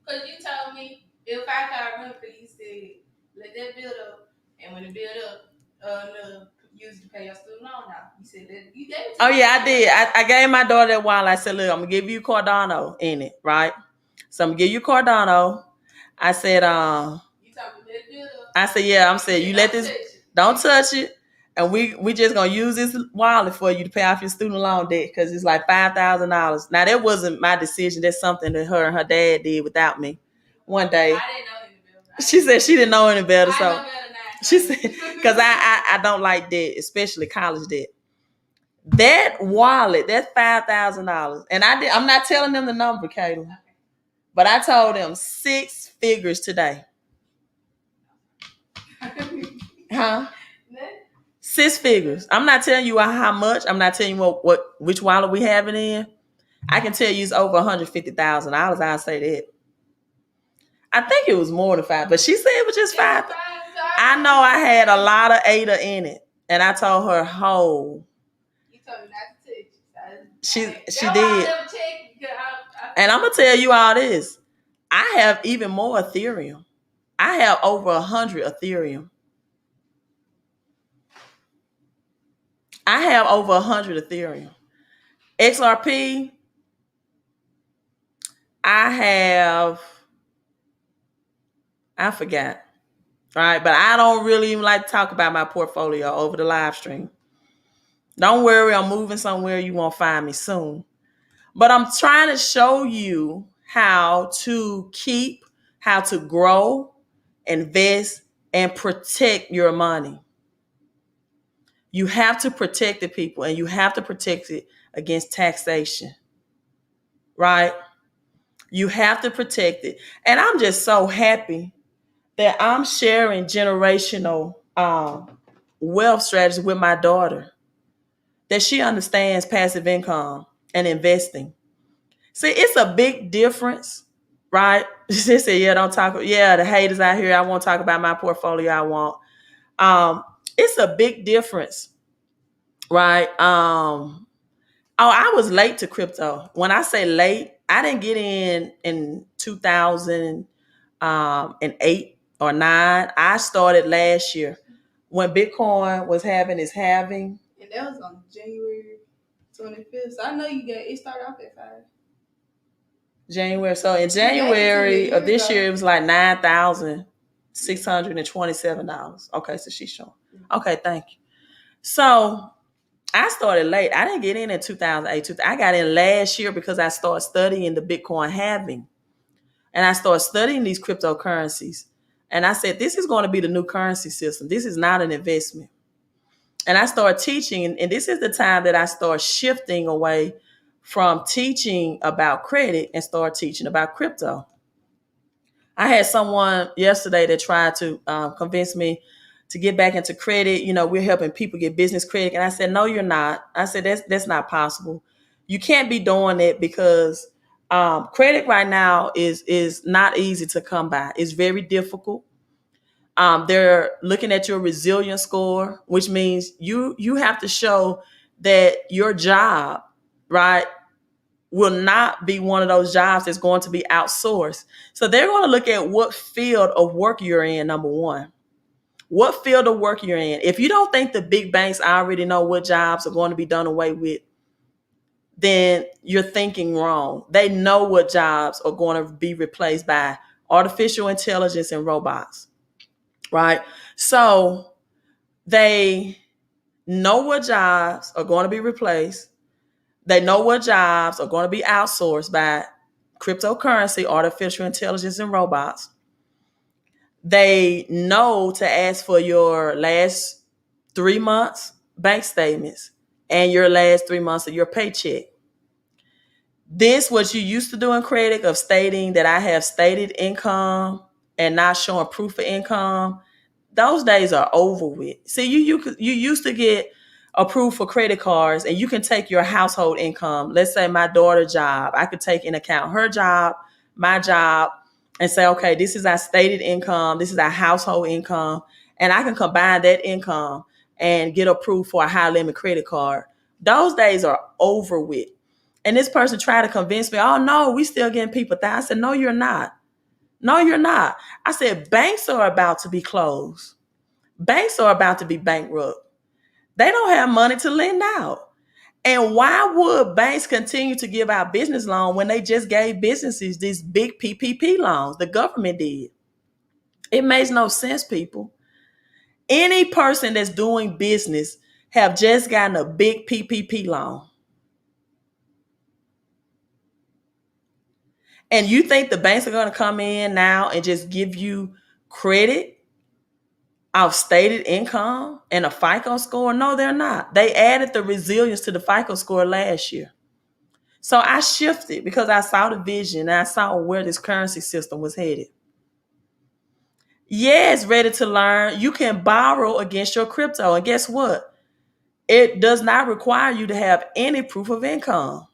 Because you told me if I got run for you said let that build up, and when it build up, use to pay your student loan now. You said that you gave it to me. Yeah, I did. I gave my daughter that wallet. I said, look, I'm gonna give you Cardano in it, right? So I'm gonna give you Cardano. I said, you told me let it build up. I said, yeah, I'm saying you let this don't touch it. And we just gonna use this wallet for you to pay off your student loan debt because it's like $5,000. Now that wasn't my decision. That's something that her and her dad did without me. One day, I didn't know any better. She said she didn't know any better. So I know better now. She said because I don't like debt, especially college debt. That wallet, that's $5,000, and I'm not telling them the number, Kayla, but I told them 6 figures today. Huh? 6 figures. I'm not telling you how much. I'm not telling you which wallet we have it in. I can tell you it's over $150,000. I'll say that. I think it was more than 5, but she said it was just 5. I know I had a lot of ADA in it, and I told her whole. You told me not to touch. She did. And I'm gonna tell you all this. I have even more Ethereum. I have over 100 Ethereum. I have over 100 Ethereum. XRP, I forgot. All right, but I don't really even like to talk about my portfolio over the live stream. Don't worry, I'm moving somewhere you won't find me soon. But I'm trying to show you how to keep, how to grow, invest, and protect your money. You have to protect the people, and you have to protect it against taxation, right? You have to protect it. And I'm just so happy that I'm sharing generational wealth strategies with my daughter, that she understands passive income and investing. See, it's a big difference, right? She said, yeah, don't talk. Yeah, the haters out here, I won't talk about my portfolio. I won't. It's a big difference, right? I was late to crypto. When I say late, I didn't get in 2008 or 9. I started last year when Bitcoin was having its halving. And that was on January 25th. So I know it started off at 5. January. So in January of this year, it was like $9,627. Okay, so she's showing. Okay, thank you. So I started late. I didn't get in 2008. I got in last year because I started studying the Bitcoin halving. And I started studying these cryptocurrencies. And I said, this is going to be the new currency system. This is not an investment. And I started teaching. And this is the time that I started shifting away from teaching about credit and start teaching about crypto. I had someone yesterday that tried to convince me to get back into credit. You know, we're helping people get business credit. And I said, no, you're not. I said, that's not possible. You can't be doing it because credit right now is not easy to come by. It's very difficult. They're looking at your resilience score, which means you have to show that your job, right, will not be one of those jobs that's going to be outsourced. So they're going to look at what field of work you're in, number one. What field of work you're in. If you don't think the big banks already know what jobs are going to be done away with, then you're thinking wrong. They know what jobs are going to be replaced by artificial intelligence and robots. right? So they know what jobs are going to be replaced. They know what jobs are going to be outsourced by cryptocurrency, artificial intelligence, and robots. They know to ask for your last 3 months bank statements and your last 3 months of your paycheck. This, what you used to do in credit of stating that I have stated income and not showing proof of income, those days are over with. See, you used to get approved for credit cards and you can take your household income. Let's say my daughter's job. I could take in account her job, my job, and say, okay, this is our stated income. This is our household income. And I can combine that income and get approved for a high limit credit card. Those days are over with. And this person tried to convince me, oh no, we still getting people that. I said, no, you're not. No, you're not. I said, banks are about to be closed. Banks are about to be bankrupt. They don't have money to lend out. And why would banks continue to give out business loans when they just gave businesses these big PPP loans? The government did. It makes no sense, people. Any person that's doing business have just gotten a big PPP loan. And you think the banks are going to come in now and just give you credit of stated income and a FICO score? No, they're not. They added the resilience to the FICO score last year. So I shifted because I saw the vision and I saw where this currency system was headed. Yes, ready to learn. You can borrow against your crypto. And guess what? It does not require you to have any proof of income.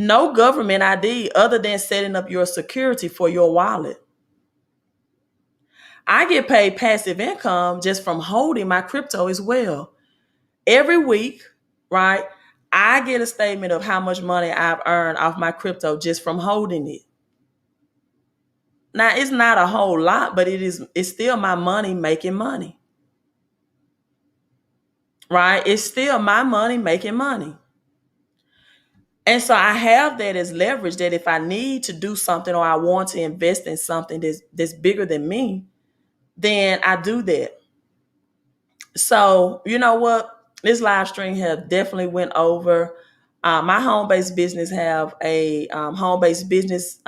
No government ID other than setting up your security for your wallet. I get paid passive income just from holding my crypto as well. Every week, right, I get a statement of how much money I've earned off my crypto just from holding it. Now, it's not a whole lot, but it's still my money making money. Right? It's still my money making money. And so I have that as leverage that if I need to do something or I want to invest in something that's bigger than me, then I do that. So, you know what? This live stream has definitely went over. My home-based business have a home-based business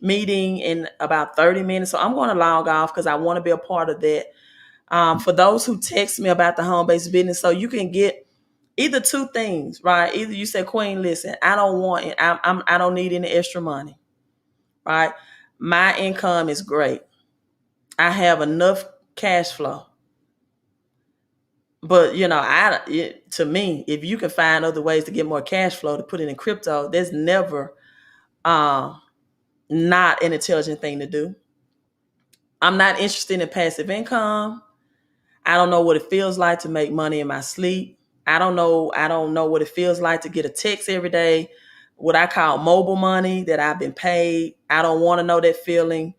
meeting in about 30 minutes. So I'm going to log off because I want to be a part of that. For those who text me about the home-based business, so you can get either two things, right? Either you say, Queen, listen, I don't want it. I don't need any extra money, right? My income is great. I have enough cash flow. But to me, if you can find other ways to get more cash flow to put it in crypto, there's never not an intelligent thing to do. I'm not interested in passive income. I don't know what it feels like to make money in my sleep. I don't know what it feels like to get a text every day, what I call mobile money that I've been paid. I don't want to know that feeling.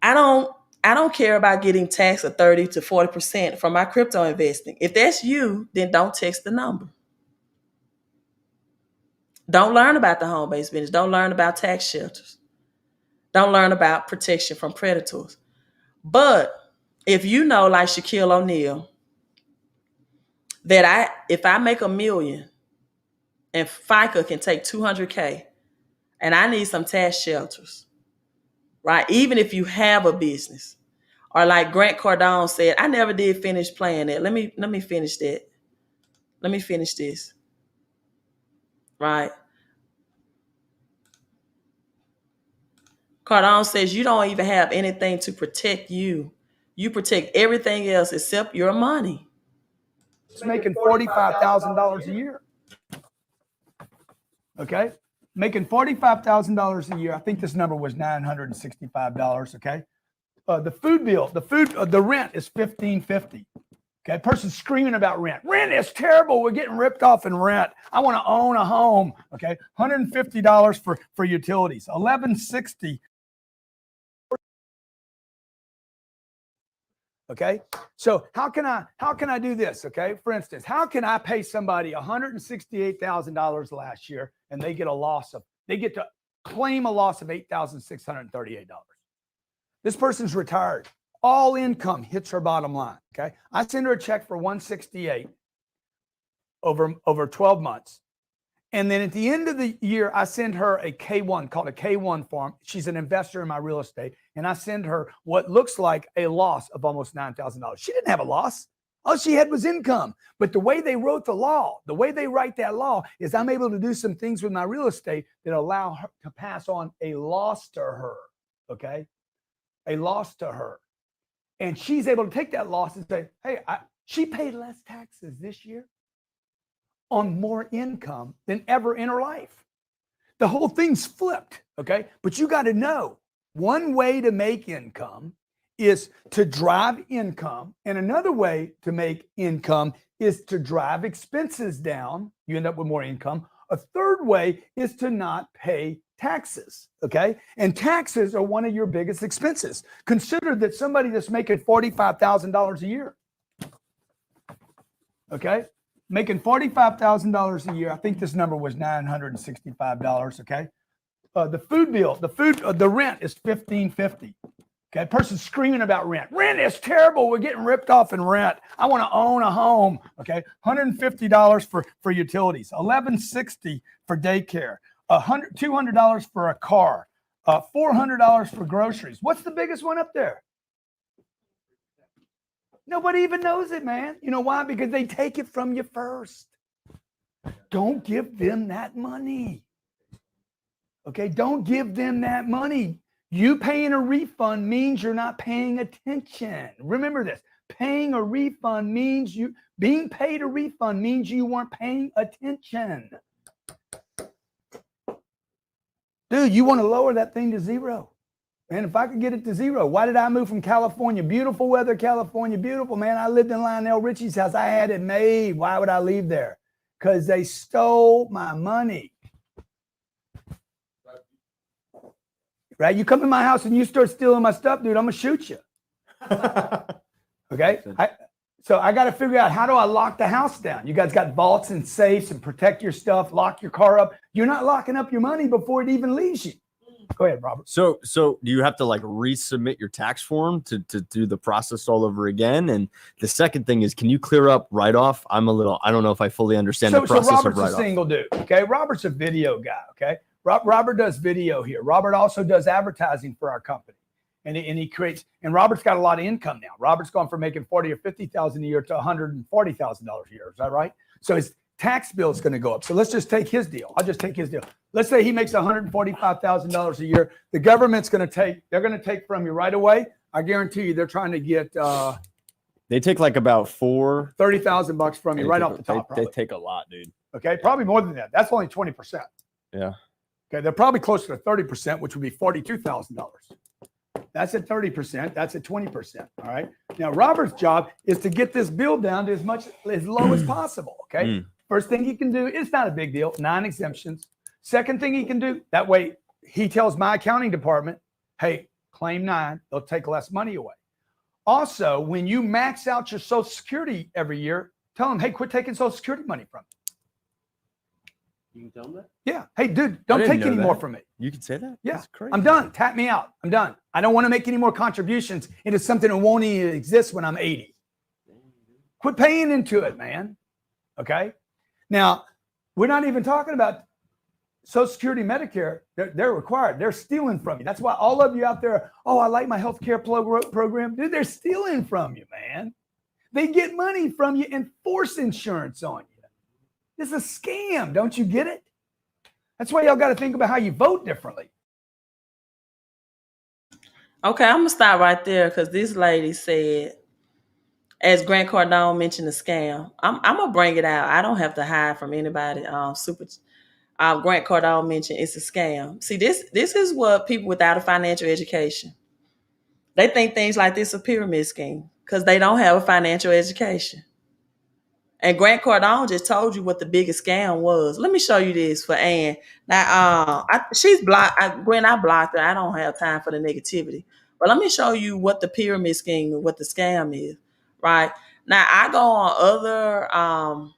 I don't care about getting taxed at 30 to 40% from my crypto investing. If that's you, then don't text the number. Don't learn about the home-based business. Don't learn about tax shelters. Don't learn about protection from predators. But if you know, like Shaquille O'Neal, that if I make $1 million and FICA can take 200K and I need some tax shelters, right? Even if you have a business, or like Grant Cardone said, I never did finish playing that. Let me finish that. Let me finish this, right? Cardone says you don't even have anything to protect you. You protect everything else except your money. It's making $45,000 a year. Okay, making $45,000 a year. I think this number was $965. Okay, the food bill, the rent is $1,550. Okay, person's screaming about rent. Rent is terrible. We're getting ripped off in rent. I want to own a home. Okay, $150 for utilities, $1,160. Okay, so how can I do this? Okay, for instance, how can I pay somebody $168,000 last year and they get to claim a loss of $8,638? This person's retired. All income hits her bottom line. Okay. I send her a check for 168 over 12 months. And then at the end of the year, I send her a K1 called a K1 form. She's an investor in my real estate. And I send her what looks like a loss of almost $9,000. She didn't have a loss. All she had was income. But the way they wrote the law, the way they write that law is I'm able to do some things with my real estate that allow her to pass on a loss to her. Okay. A loss to her. And she's able to take that loss and say, hey, she paid less taxes this year on more income than ever in her life. The whole thing's flipped, okay? But you got to know one way to make income is to drive income, and another way to make income is to drive expenses down. You end up with more income. A third way is to not pay taxes, okay? And taxes are one of your biggest expenses. Consider that somebody that's making $45,000 a year, okay? Making $45,000 a year. I think this number was $965. Okay, the food bill, the rent is $1,550. Okay, person's screaming about rent. Rent is terrible. We're getting ripped off in rent. I want to own a home. Okay, $150 for utilities, $1,160 for daycare, $200 for a car, $400 for groceries. What's the biggest one up there? Nobody even knows it, man. You know why? Because they take it from you first. Don't give them that money. Okay, don't give them that money. You paying a refund means you're not paying attention. Remember this. Paying a refund means being paid a refund means you weren't paying attention. Dude, you want to lower that thing to zero. Man, if I could get it to zero, why did I move from California? Beautiful weather, California, beautiful, man. I lived in Lionel Richie's house. I had it made. Why would I leave there? Because they stole my money. Right? You come to my house and you start stealing my stuff, dude, I'm going to shoot you. Okay? So I got to figure out, how do I lock the house down? You guys got vaults and safes and protect your stuff, lock your car up. You're not locking up your money before it even leaves you. Go ahead, Robert. So do you have to like resubmit your tax form to do the process all over again? And the second thing is, can you clear up write-off? I don't know if I fully understand the process Robert's of write-off. A single dude, okay? Robert's a video guy, okay? Robert does video here. Robert also does advertising for our company. And he creates, and Robert's got a lot of income now. Robert's gone from making $40,000 or $50,000 a year to $140,000 a year. Is that right? So his tax bill is going to go up. So let's just take his deal. I'll just take his deal. Let's say he makes $145,000 a year. The government's going to they're going to take from you right away. I guarantee you, they're trying to get. They take like about $30,000 from you right off the top. They take a lot, dude. Okay, probably more than that. That's only 20%. Yeah. Okay, they're probably closer to 30%, which would be $42,000. That's at 30%. That's at 20%. All right. Now, Robert's job is to get this bill down to as low as possible. Okay. First thing he can do, it's not a big deal, 9 exemptions. Second thing he can do, that way he tells my accounting department, hey, claim 9, they'll take less money away. Also, when you max out your Social Security every year, tell them, hey, quit taking Social Security money from me. You can tell them that? Yeah. Hey, dude, don't take any more from me. You can say that? Yeah. That's crazy. I'm done. Tap me out. I'm done. I don't want to make any more contributions into something that won't even exist when I'm 80. Quit paying into it, man. Okay. Now, we're not even talking about Social Security, Medicare. They're required. They're stealing from you. That's why all of you out there, oh, I like my healthcare program. Dude, they're stealing from you, man. They get money from you and force insurance on you. It's a scam. Don't you get it? That's why y'all got to think about how you vote differently. Okay, I'm going to stop right there because this lady said, as Grant Cardone mentioned, the scam. I'm going to bring it out. I don't have to hide from anybody. Grant Cardone mentioned it's a scam. See, this is what people without a financial education, they think things like this a pyramid scheme because they don't have a financial education. And Grant Cardone just told you what the biggest scam was. Let me show you this for Ann. Now, she's blocked. Grant, I blocked her. I don't have time for the negativity. But let me show you what the pyramid scheme and what the scam is. Right now, I go on other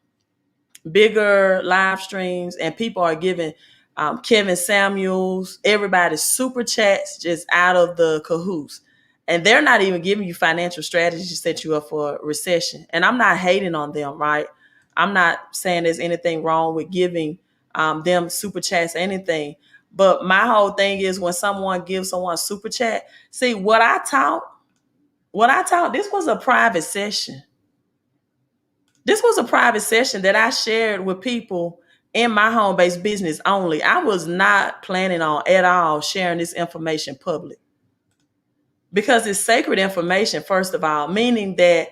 bigger live streams, and people are giving Kevin Samuels, everybody's super chats just out of the cahoots. And they're not even giving you financial strategies to set you up for a recession. And I'm not hating on them, right? I'm not saying there's anything wrong with giving them super chats or anything. But my whole thing is when someone gives someone super chat, see what I taught, this was a private session. This was a private session that I shared with people in my home-based business only. I was not planning on at all sharing this information public because it's sacred information, first of all, meaning that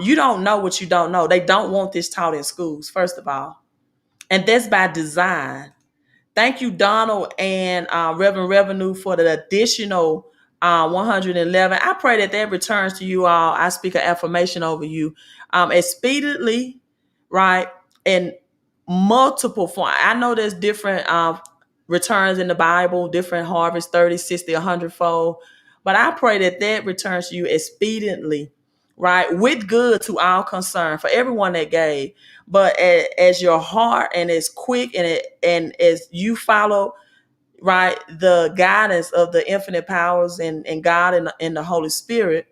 you don't know what you don't know. They don't want this taught in schools, first of all. And that's by design. Thank you, Donald and Reverend Revenue, for the additional 111. I pray that returns to you all. I speak an affirmation over you expediently, right? And multiple forms. I know there's different returns in the Bible, different harvests, 30, 60, 100-fold. But I pray that returns to you expediently, right? With good to all concerned, for everyone that gave. But as your heart and as quick and as you follow, right, the guidance of the infinite powers and God and the Holy Spirit,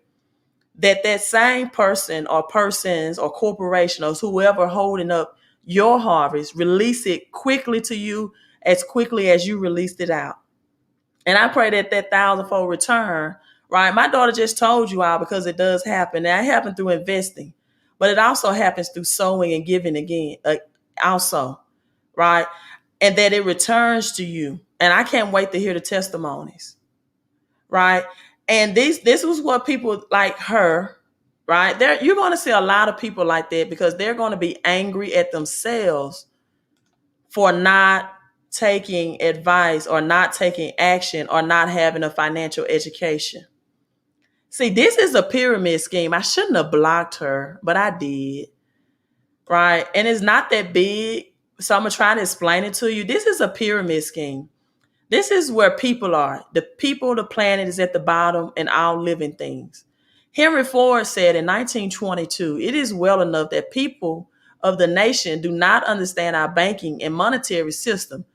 that same person or persons or corporation or whoever holding up your harvest, release it quickly to you as quickly as you released it out. And I pray that thousandfold return, right? My daughter just told you all because it does happen. That happened through investing, but it also happens through sowing and giving again, also, right? And that it returns to you. And I can't wait to hear the testimonies, right? And this was what people like her, right? You're going to see a lot of people like that because they're going to be angry at themselves for not taking advice or not taking action or not having a financial education. See, this is a pyramid scheme. I shouldn't have blocked her, but I did, right? And it's not that big. So I'm going to try to explain it to you. This is a pyramid scheme. This is where people are. The people, the planet is at the bottom and all living things. Henry Ford said in 1922, it is well enough that people of the nation do not understand our banking and monetary system.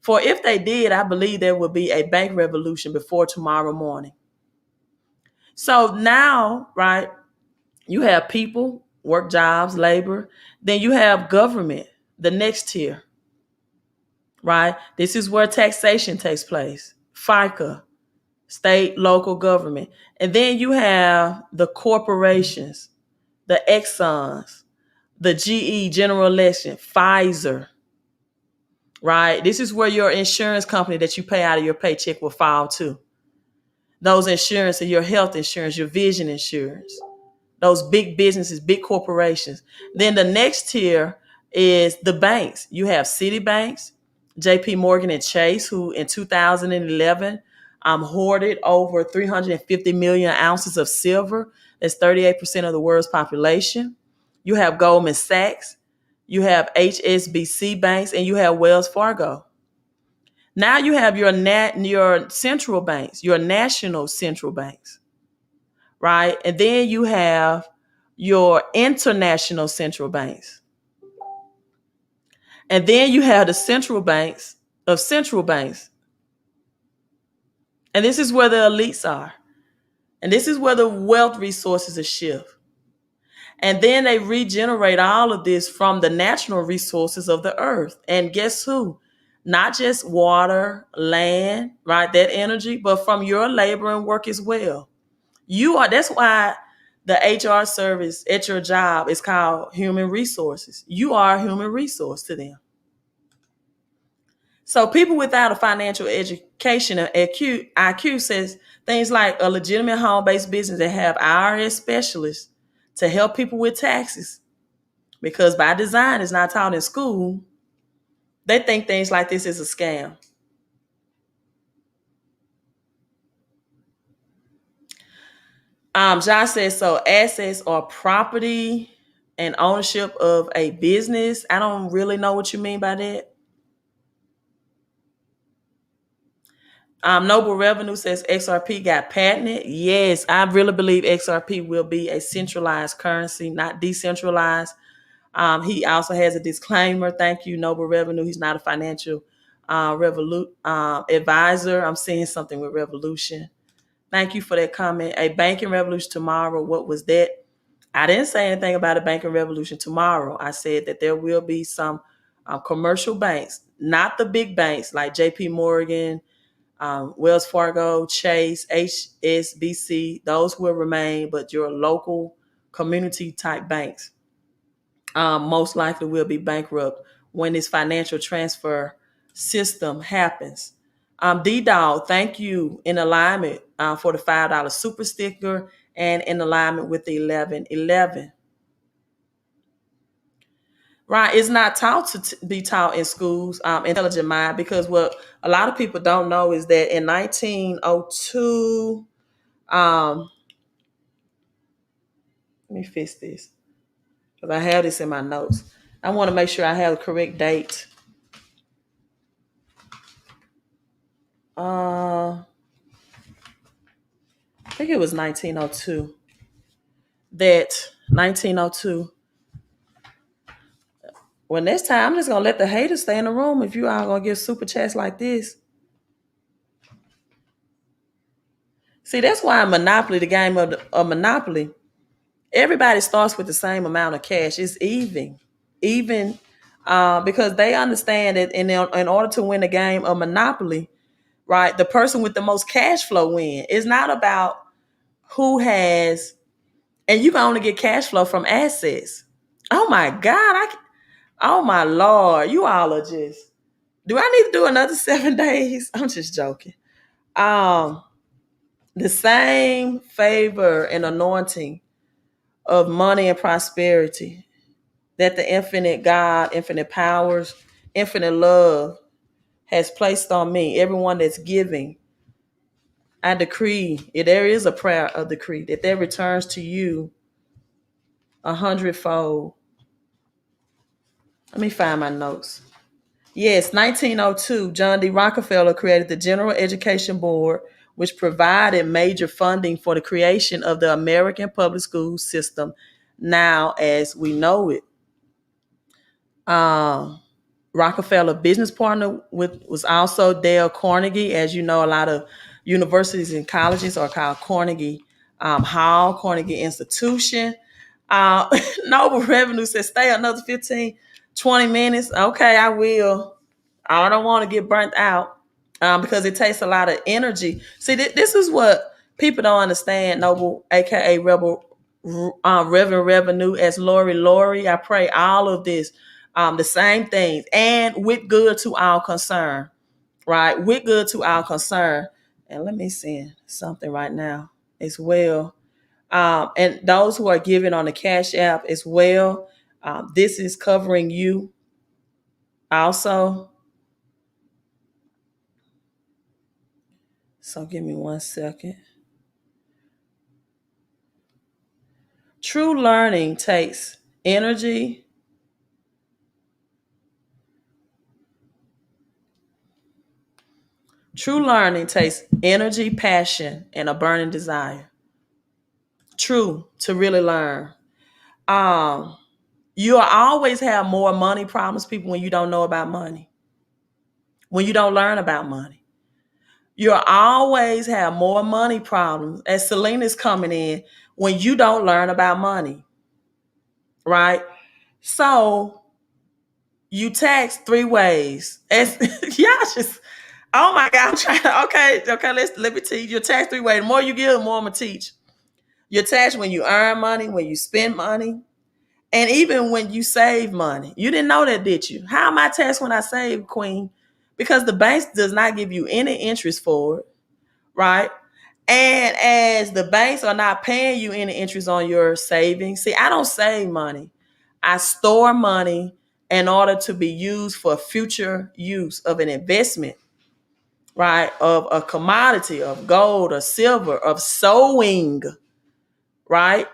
For if they did, I believe there would be a bank revolution before tomorrow morning. So now, right, you have people, work jobs, labor. Then you have government, the next tier, right? This is where taxation takes place. FICA, state, local government. And then you have the corporations, the Exxons, the GE, General Election, Pfizer, right? This is where your insurance company that you pay out of your paycheck will fall to. Those insurance are your health insurance, your vision insurance, those big businesses, big corporations. Then the next tier is the banks. You have Citibanks, JP Morgan and Chase, who in 2011 hoarded over 350 million ounces of silver. That's 38% of the world's population. You have Goldman Sachs, you have HSBC banks, and you have Wells Fargo. Now you have your central banks, your national central banks, right? And then you have your international central banks. And then you have the central banks of central banks. And this is where the elites are. And this is where the wealth resources are shift. And then they regenerate all of this from the natural resources of the earth. And guess who? Not just water, land, right? That energy, but from your labor and work as well. That's why the HR service at your job is called human resources. You are a human resource to them. So people without a financial education or IQ says things like a legitimate home-based business that have IRS specialists to help people with taxes, because by design it's not taught in school. They think things like this is a scam. John says, so assets or property and ownership of a business. I don't really know what you mean by that. Noble Revenue says XRP got patented. Yes, I really believe XRP will be a centralized currency, not decentralized. He also has a disclaimer. Thank you, Noble Revenue. He's not a financial advisor. I'm seeing something with revolution. Thank you for that comment. A banking revolution tomorrow. What was that? I didn't say anything about a banking revolution tomorrow. I said that there will be some commercial banks, not the big banks like JP Morgan, Wells Fargo, Chase, HSBC. Those will remain, but your local community type banks most likely will be bankrupt when this financial transfer system happens. D-Dog, thank you in alignment for the $5 super sticker and in alignment with the 1111. Right, it's not taught to be taught in schools, intelligent mind, because what a lot of people don't know is that in 1902, let me fix this because I have this in my notes. I want to make sure I have the correct date. I think it was 1902. That 1902. Well, next time I'm just gonna let the haters stay in the room if you all gonna give super chats like this. See, that's why Monopoly, the game of Monopoly, everybody starts with the same amount of cash. It's even, because they understand that in order to win a game of Monopoly, right, the person with the most cash flow win. It's not about who has, and you can only get cash flow from assets. Oh my God, oh my Lord, you all are just. Do I need to do another 7 days? I'm just joking. The same favor and anointing of money and prosperity that the infinite God, infinite powers, infinite love has placed on me. Everyone that's giving, I decree, if there is a prayer of decree, that returns to you 100-fold. Let me find my notes. Yes, 1902, John D. Rockefeller created the General Education Board, which provided major funding for the creation of the American public school system now as we know it. Rockefeller business partner was also Dale Carnegie. As you know, a lot of universities and colleges are called Carnegie Hall, Carnegie Institution. Noble Revenue says stay another 15, 20 minutes. Okay, I will. I don't want to get burnt out because it takes a lot of energy. See, this is what people don't understand, Noble, aka Rebel Reverend Revenue, as Lori. I pray all of this, the same things, and with good to our concern, right? With good to our concern. And let me send something right now as well. And those who are giving on the Cash App as well, this is covering you also. So give me 1 second. True learning takes energy. True learning takes energy, passion, and a burning desire. True, to really learn. You'll always have more money problems, people, when you don't know about money. When you don't learn about money. You'll always have more money problems, as Selena's coming in, when you don't learn about money. Right? So you tax 3 ways. As y'all just, oh my God, I'm trying to, okay, let me teach. You're taxed 3 ways. The more you give, the more I'm gonna teach. You're taxed when you earn money, when you spend money, and even when you save money. You didn't know that, did you? How am I taxed when I save, Queen? Because the bank does not give you any interest for it, right? And as the banks are not paying you any interest on your savings, see, I don't save money. I store money in order to be used for future use of an investment, right? Of a commodity, of gold or silver, of sowing, right?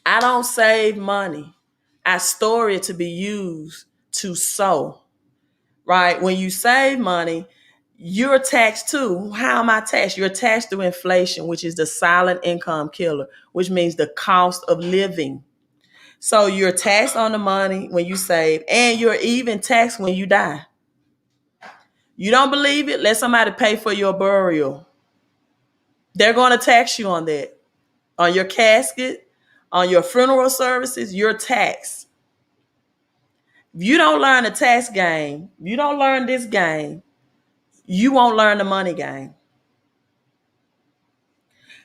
I don't save money. I store it to be used to sow, right? When you save money, you're taxed too. How am I taxed? You're taxed through inflation, which is the silent income killer, which means the cost of living. So you're taxed on the money when you save, and you're even taxed when you die. You don't believe it? Let somebody pay for your burial. They're going to tax you on that. On your casket, on your funeral services, you're taxed. If you don't learn the tax game, you don't learn this game, you won't learn the money game.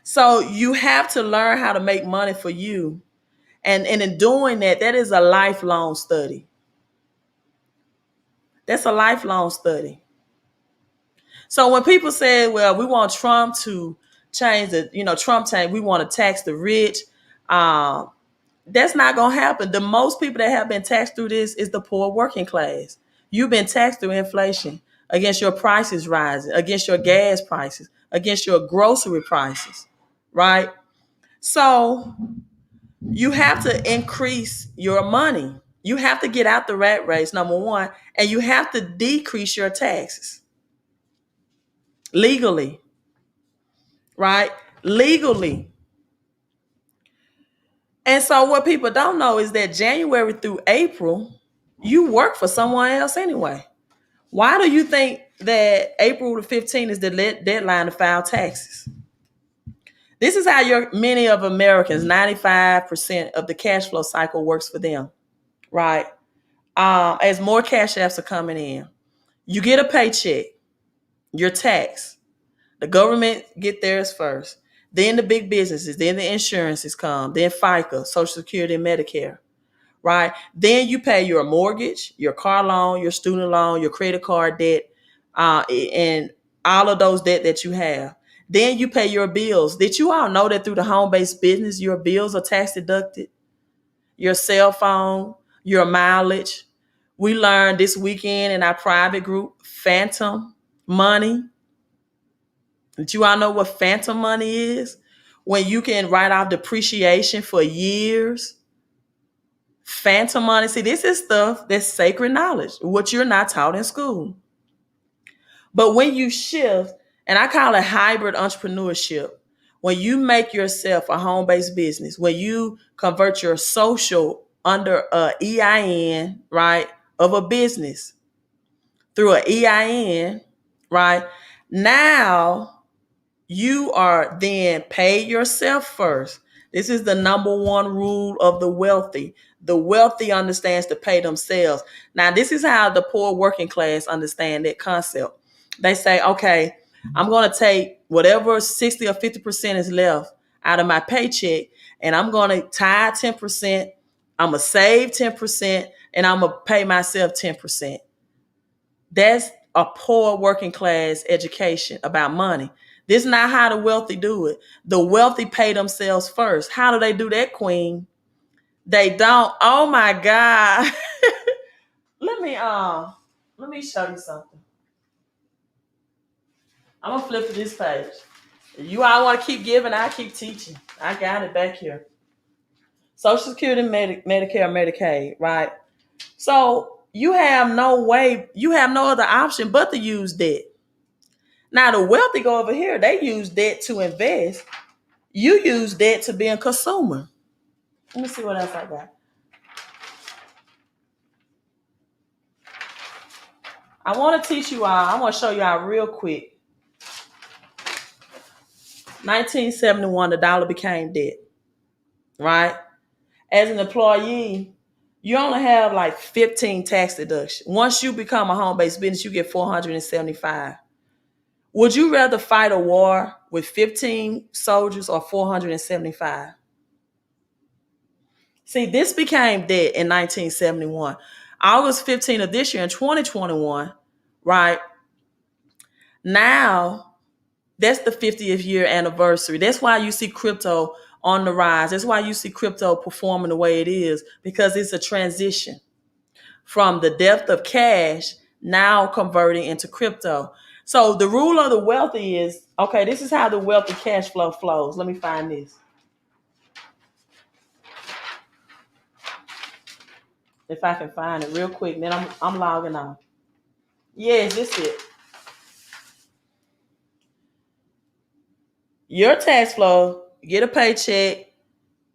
So you have to learn how to make money for you. And in doing that, that is a lifelong study. That's a lifelong study. So when people say, well, we want Trump to change Trump change, we want to tax the rich, that's not going to happen. The most people that have been taxed through this is the poor working class. You've been taxed through inflation, against your prices rising, against your gas prices, against your grocery prices, right? So you have to increase your money. You have to get out the rat race, number one, and you have to decrease your taxes legally, right? Legally. And so what people don't know is that January through April, you work for someone else anyway. Why do you think that April the 15th is the deadline to file taxes? This is how many of Americans, 95% of the cash flow cycle works for them, right? As more cash apps are coming in, you get a paycheck, you're taxed. The government get theirs first. Then the big businesses, then the insurances come, then FICA, Social Security, and Medicare, right? Then you pay your mortgage, your car loan, your student loan, your credit card debt, and all of those debt that you have. Then you pay your bills. Did you all know that through the home-based business, your bills are tax deducted? Your cell phone, your mileage. We learned this weekend in our private group, phantom money. Did you all know what phantom money is? When you can write off depreciation for years. Phantom money. See, this is stuff that's sacred knowledge, what you're not taught in school. But when you shift, and I call it hybrid entrepreneurship, when you make yourself a home-based business, when you convert your social under a EIN, right, of a business through an EIN, right, now you are then paid yourself first. This is the number one rule of the wealthy. The wealthy understands to pay themselves. Now, this is how the poor working class understand that concept. They say, okay, I'm going to take whatever 60 or 50% is left out of my paycheck, and I'm going to tie 10%, I'm going to save 10%, and I'm going to pay myself 10%. That's a poor working class education about money. This is not how the wealthy do it. The wealthy pay themselves first. How do they do that, Queen? They don't. Oh my God. Let me show you something. I'm gonna flip to this page. You all want to keep giving, I keep teaching. I got it back here. Social Security, Medicare, Medicaid, right? So you have no other option but to use debt. Now the wealthy go over here, they use debt to invest. You use debt to be a consumer. Let me see what else I got. I want to teach you all, I want to show you all real quick. 1971, the dollar became debt, right? As an employee, you only have like 15 tax deductions. Once you become a home-based business, you get 475. Would you rather fight a war with 15 soldiers or 475? See, this became debt in 1971. August 15th of this year in 2021, right? Now, that's the 50th year anniversary. That's why you see crypto on the rise. That's why you see crypto performing the way it is, because it's a transition from the depth of cash now converting into crypto. So the rule of the wealthy is, okay, this is how the wealthy cash flow flows. Let me find this. If I can find it real quick, then I'm logging off. Yes, this is it. Your tax flow, get a paycheck,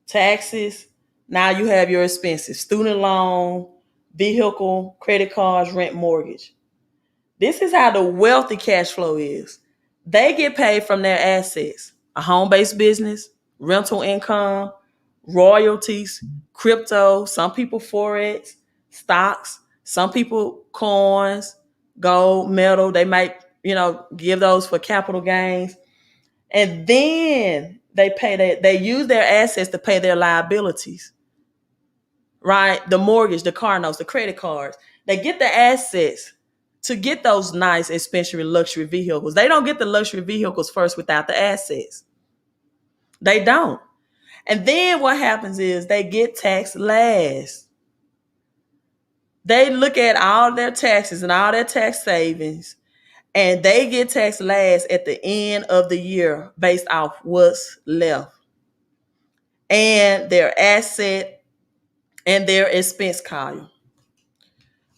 taxes. Now you have your expenses, student loan, vehicle, credit cards, rent, mortgage. This is how the wealthy cash flow is. They get paid from their assets. a home-based business, rental income, royalties, crypto, some people forex, stocks, some people coins, gold, metal. They might, give those for capital gains. And then they use their assets to pay their liabilities. Right? The mortgage, the car notes, the credit cards. They get the assets to get those nice, expensive luxury vehicles. They don't get the luxury vehicles first without the assets. They don't. And then what happens is they get taxed last. They look at all their taxes and all their tax savings, and they get taxed last at the end of the year based off what's left and their asset and their expense column.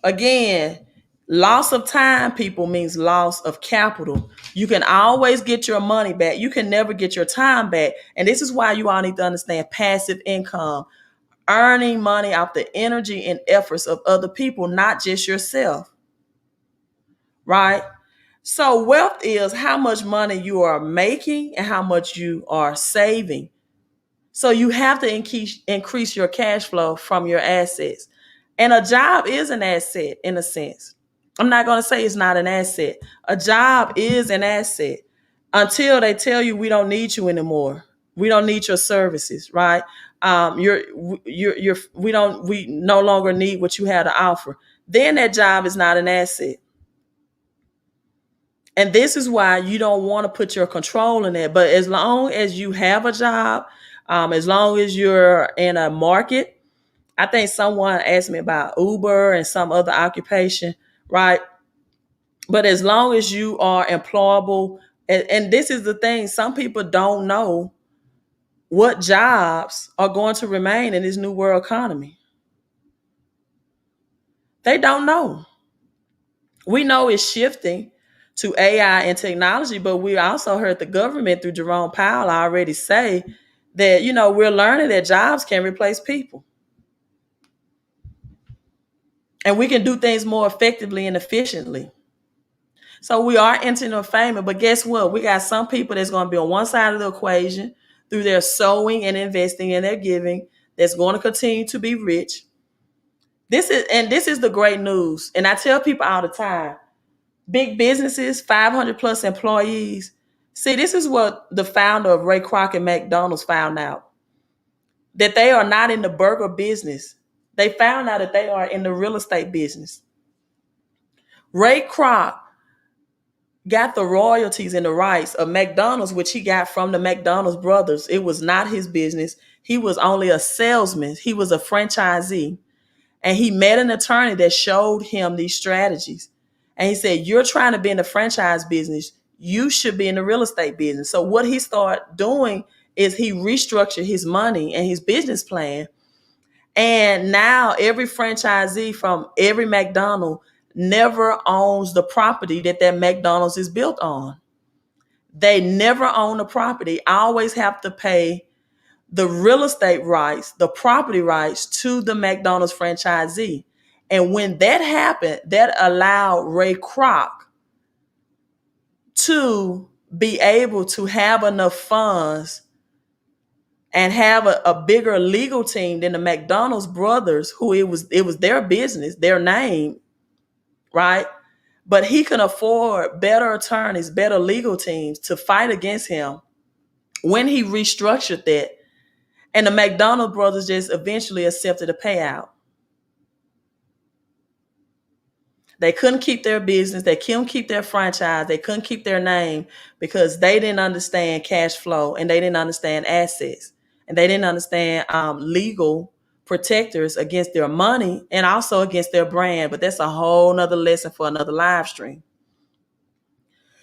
Again, loss of time, people, means loss of capital. You can always get your money back. You can never get your time back. And this is why you all need to understand passive income, earning money off the energy and efforts of other people, not just yourself. Right? So wealth is how much money you are making and how much you are saving. So you have to increase your cash flow from your assets. And a job is an asset in a sense. I'm not going to say it's not an asset. A job is an asset until they tell you we don't need you anymore. We don't need your services, right? We no longer need what you have to offer. Then that job is not an asset. And this is why you don't want to put your control in it. But as long as you have a job, as long as you're in a market, I think someone asked me about Uber and some other occupation, right? But as long as you are employable, and this is the thing, some people don't know what jobs are going to remain in this new world economy. They don't know. We know it's shifting to AI and technology, but we also heard the government through Jerome Powell already say that, we're learning that jobs can replace people. And we can do things more effectively and efficiently. So we are entering a famine, but guess what? We got some people that's going to be on one side of the equation through their sowing and investing and their giving that's going to continue to be rich. This is the great news. And I tell people all the time, big businesses, 500 plus employees. See, this is what the founder of Ray Kroc and McDonald's found out, that they are not in the burger business. They found out that they are in the real estate business. Ray Kroc got the royalties and the rights of McDonald's, which he got from the McDonald's brothers. It was not his business. He was only a salesman. He was a franchisee. And he met an attorney that showed him these strategies. And he said, you're trying to be in the franchise business. You should be in the real estate business. So what he started doing is he restructured his money and his business plan. And now every franchisee from every McDonald's never owns the property that McDonald's is built on. They never own the property. Always have to pay the real estate rights, the property rights to the McDonald's franchisee. And when that happened, that allowed Ray Kroc to be able to have enough funds and have a bigger legal team than the McDonald's brothers, who it was their business, their name, right? But he can afford better attorneys, better legal teams to fight against him when he restructured that. And the McDonald brothers just eventually accepted a payout. They couldn't keep their business. They couldn't keep their franchise. They couldn't keep their name because they didn't understand cash flow and they didn't understand assets. And they didn't understand legal protectors against their money and also against their brand. But that's a whole nother lesson for another live stream.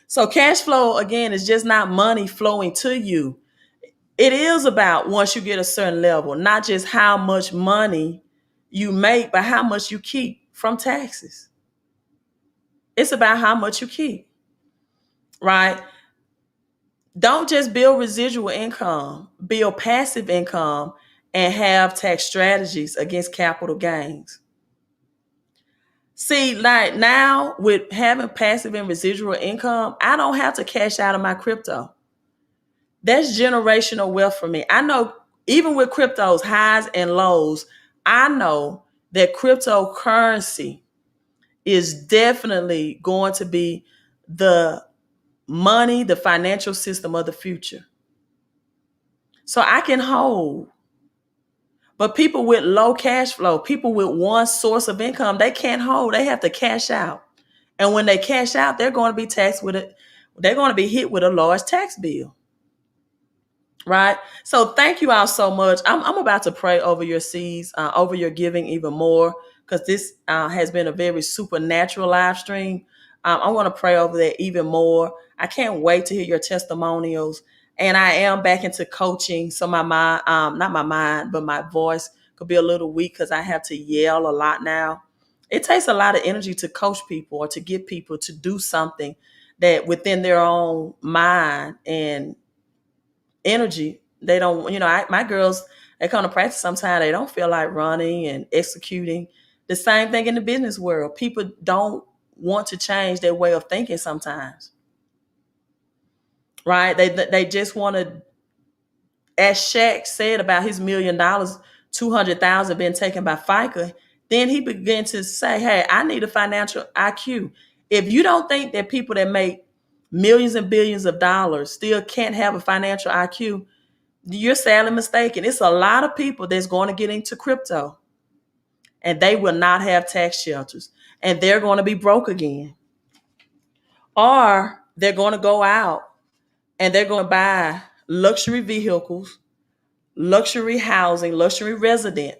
So cash flow, again, is just not money flowing to you. It is about, once you get a certain level, not just how much money you make, but how much you keep from taxes. It's about how much you keep, right? Don't just build residual income, build passive income and have tax strategies against capital gains. See, like now with having passive and residual income, I don't have to cash out of my crypto. That's generational wealth for me. I know even with crypto's highs and lows, I know that cryptocurrency is definitely going to be the money, the financial system of the future. So I can hold. But people with low cash flow, people with one source of income, they can't hold. They have to cash out. And when they cash out, they're going to be taxed with it. They're going to be hit with a large tax bill. Right. So thank you all so much. I'm about to pray over your seeds, over your giving even more, because this has been a very supernatural live stream. I want to pray over that even more. I can't wait to hear your testimonials. And I am back into coaching. So my mind, not my mind, but my voice could be a little weak because I have to yell a lot now. It takes a lot of energy to coach people or to get people to do something that within their own mind and energy. They don't, my girls, they come to practice sometimes, they don't feel like running and executing. The same thing in the business world. People don't want to change their way of thinking sometimes, right? They just want to, as Shaq said about his $1 million, 200,000 been taken by FICA. Then he began to say, hey, I need a financial IQ. If you don't think that people that make millions and billions of dollars still can't have a financial IQ, you're sadly mistaken. It's a lot of people that's going to get into crypto and they will not have tax shelters and they're going to be broke again. Or they're going to go out and they're going to buy luxury vehicles, luxury housing, luxury resident,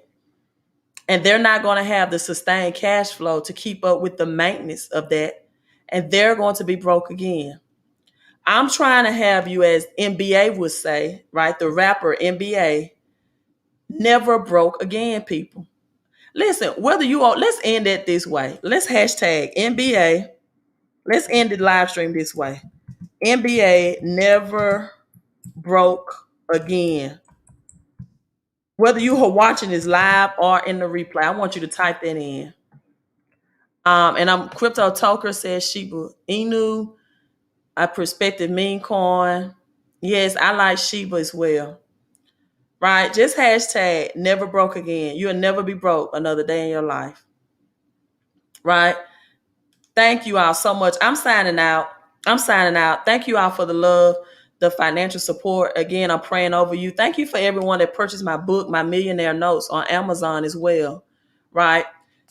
and they're not going to have the sustained cash flow to keep up with the maintenance of that. And they're going to be broke again. I'm trying to have you, as NBA would say, right? The rapper NBA, never broke again, people. Listen, whether you are, let's end it this way. Let's hashtag NBA. Let's end the live stream this way. NBA never broke again. Whether you are watching this live or in the replay, I want you to type that in. And I'm Crypto Toker says Shiba Inu, a prospective meme coin. Yes, I like Shiba as well. Right? Just hashtag never broke again. You'll never be broke another day in your life. Right? Thank you all so much. I'm signing out. Thank you all for the love, the financial support. Again, I'm praying over you. Thank you for everyone that purchased my book, My Millionaire Notes, on Amazon as well. Right?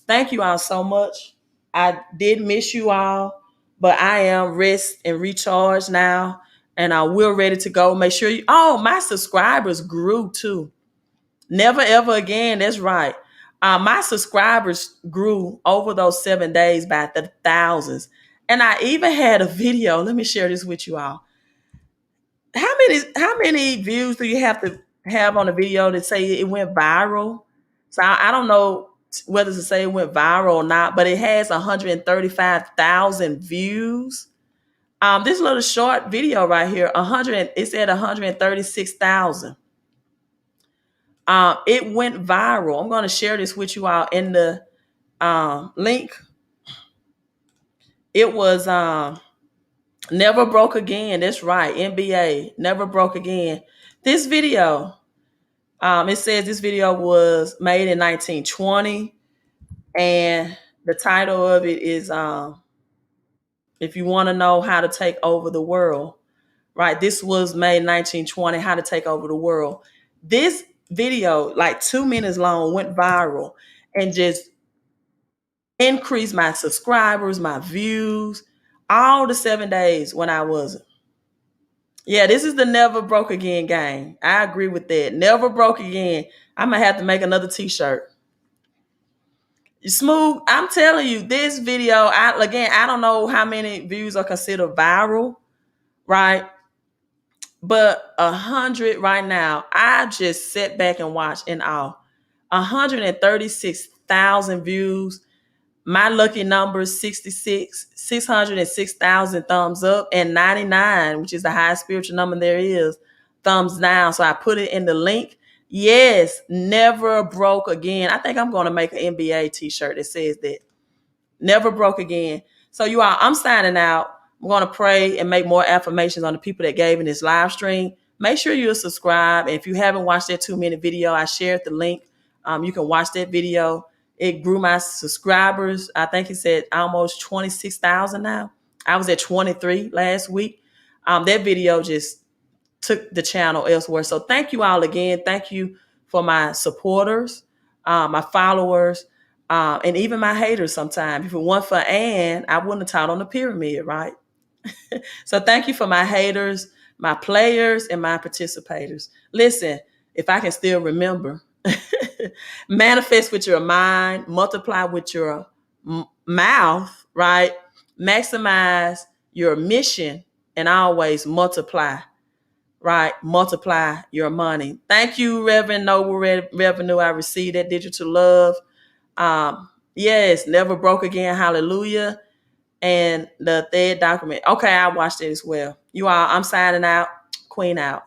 Thank you all so much. I did miss you all, but I am rest and recharged now, and we're ready to go. Make sure you, my subscribers grew too. Never ever again. That's right. My subscribers grew over those 7 days by the thousands. And I even had a video. Let me share this with you all. How many views do you have to have on a video to say it went viral? So I don't know whether to say it went viral or not, but it has 135,000 views. This little short video right here, it's at 136,000. It went viral. I'm going to share this with you all in the link. It was never broke again. That's right. NBA never broke again. This video, it says this video was made in 1920, and the title of it is if you want to know how to take over the world. Right. This was made in 1920, how to take over the world. This video, like 2 minutes long, went viral and just increased my subscribers, my views, all the 7 days when I wasn't. Yeah, this is the never broke again game. I agree with that. Never broke again. I'm going to have to make another t-shirt. Smooth, I'm telling you, this video, I don't know how many views are considered viral, right? But 100 right now, I just sat back and watched in awe. 136,000 views. My lucky number is 66, 606,000 thumbs up, and 99, which is the highest spiritual number there is, thumbs down. So I put it in the link. Yes, never broke again. I think I'm going to make an NBA t-shirt that says that. Never broke again. So you all, I'm signing out. I'm going to pray and make more affirmations on the people that gave in this live stream. make sure you're subscribed. And if you haven't watched that 2-minute video, I shared the link. You can watch that video. It grew my subscribers. I think it said almost 26,000 now. I was at 23 last week. That video just took the channel elsewhere. So thank you all again. Thank you for my supporters, my followers, and even my haters sometimes. If it weren't for Ann, I wouldn't have taught on the pyramid, right? So thank you for my haters, my players, and my participators. Listen, if I can still remember, manifest with your mind, multiply with your mouth, right? Maximize your mission, and always multiply, right? Multiply your money. Thank you, Reverend Noble Revenue. I received that digital love. Yes, never broke again. Hallelujah. And the third document. Okay, I watched it as well. You all, I'm signing out. Queen out.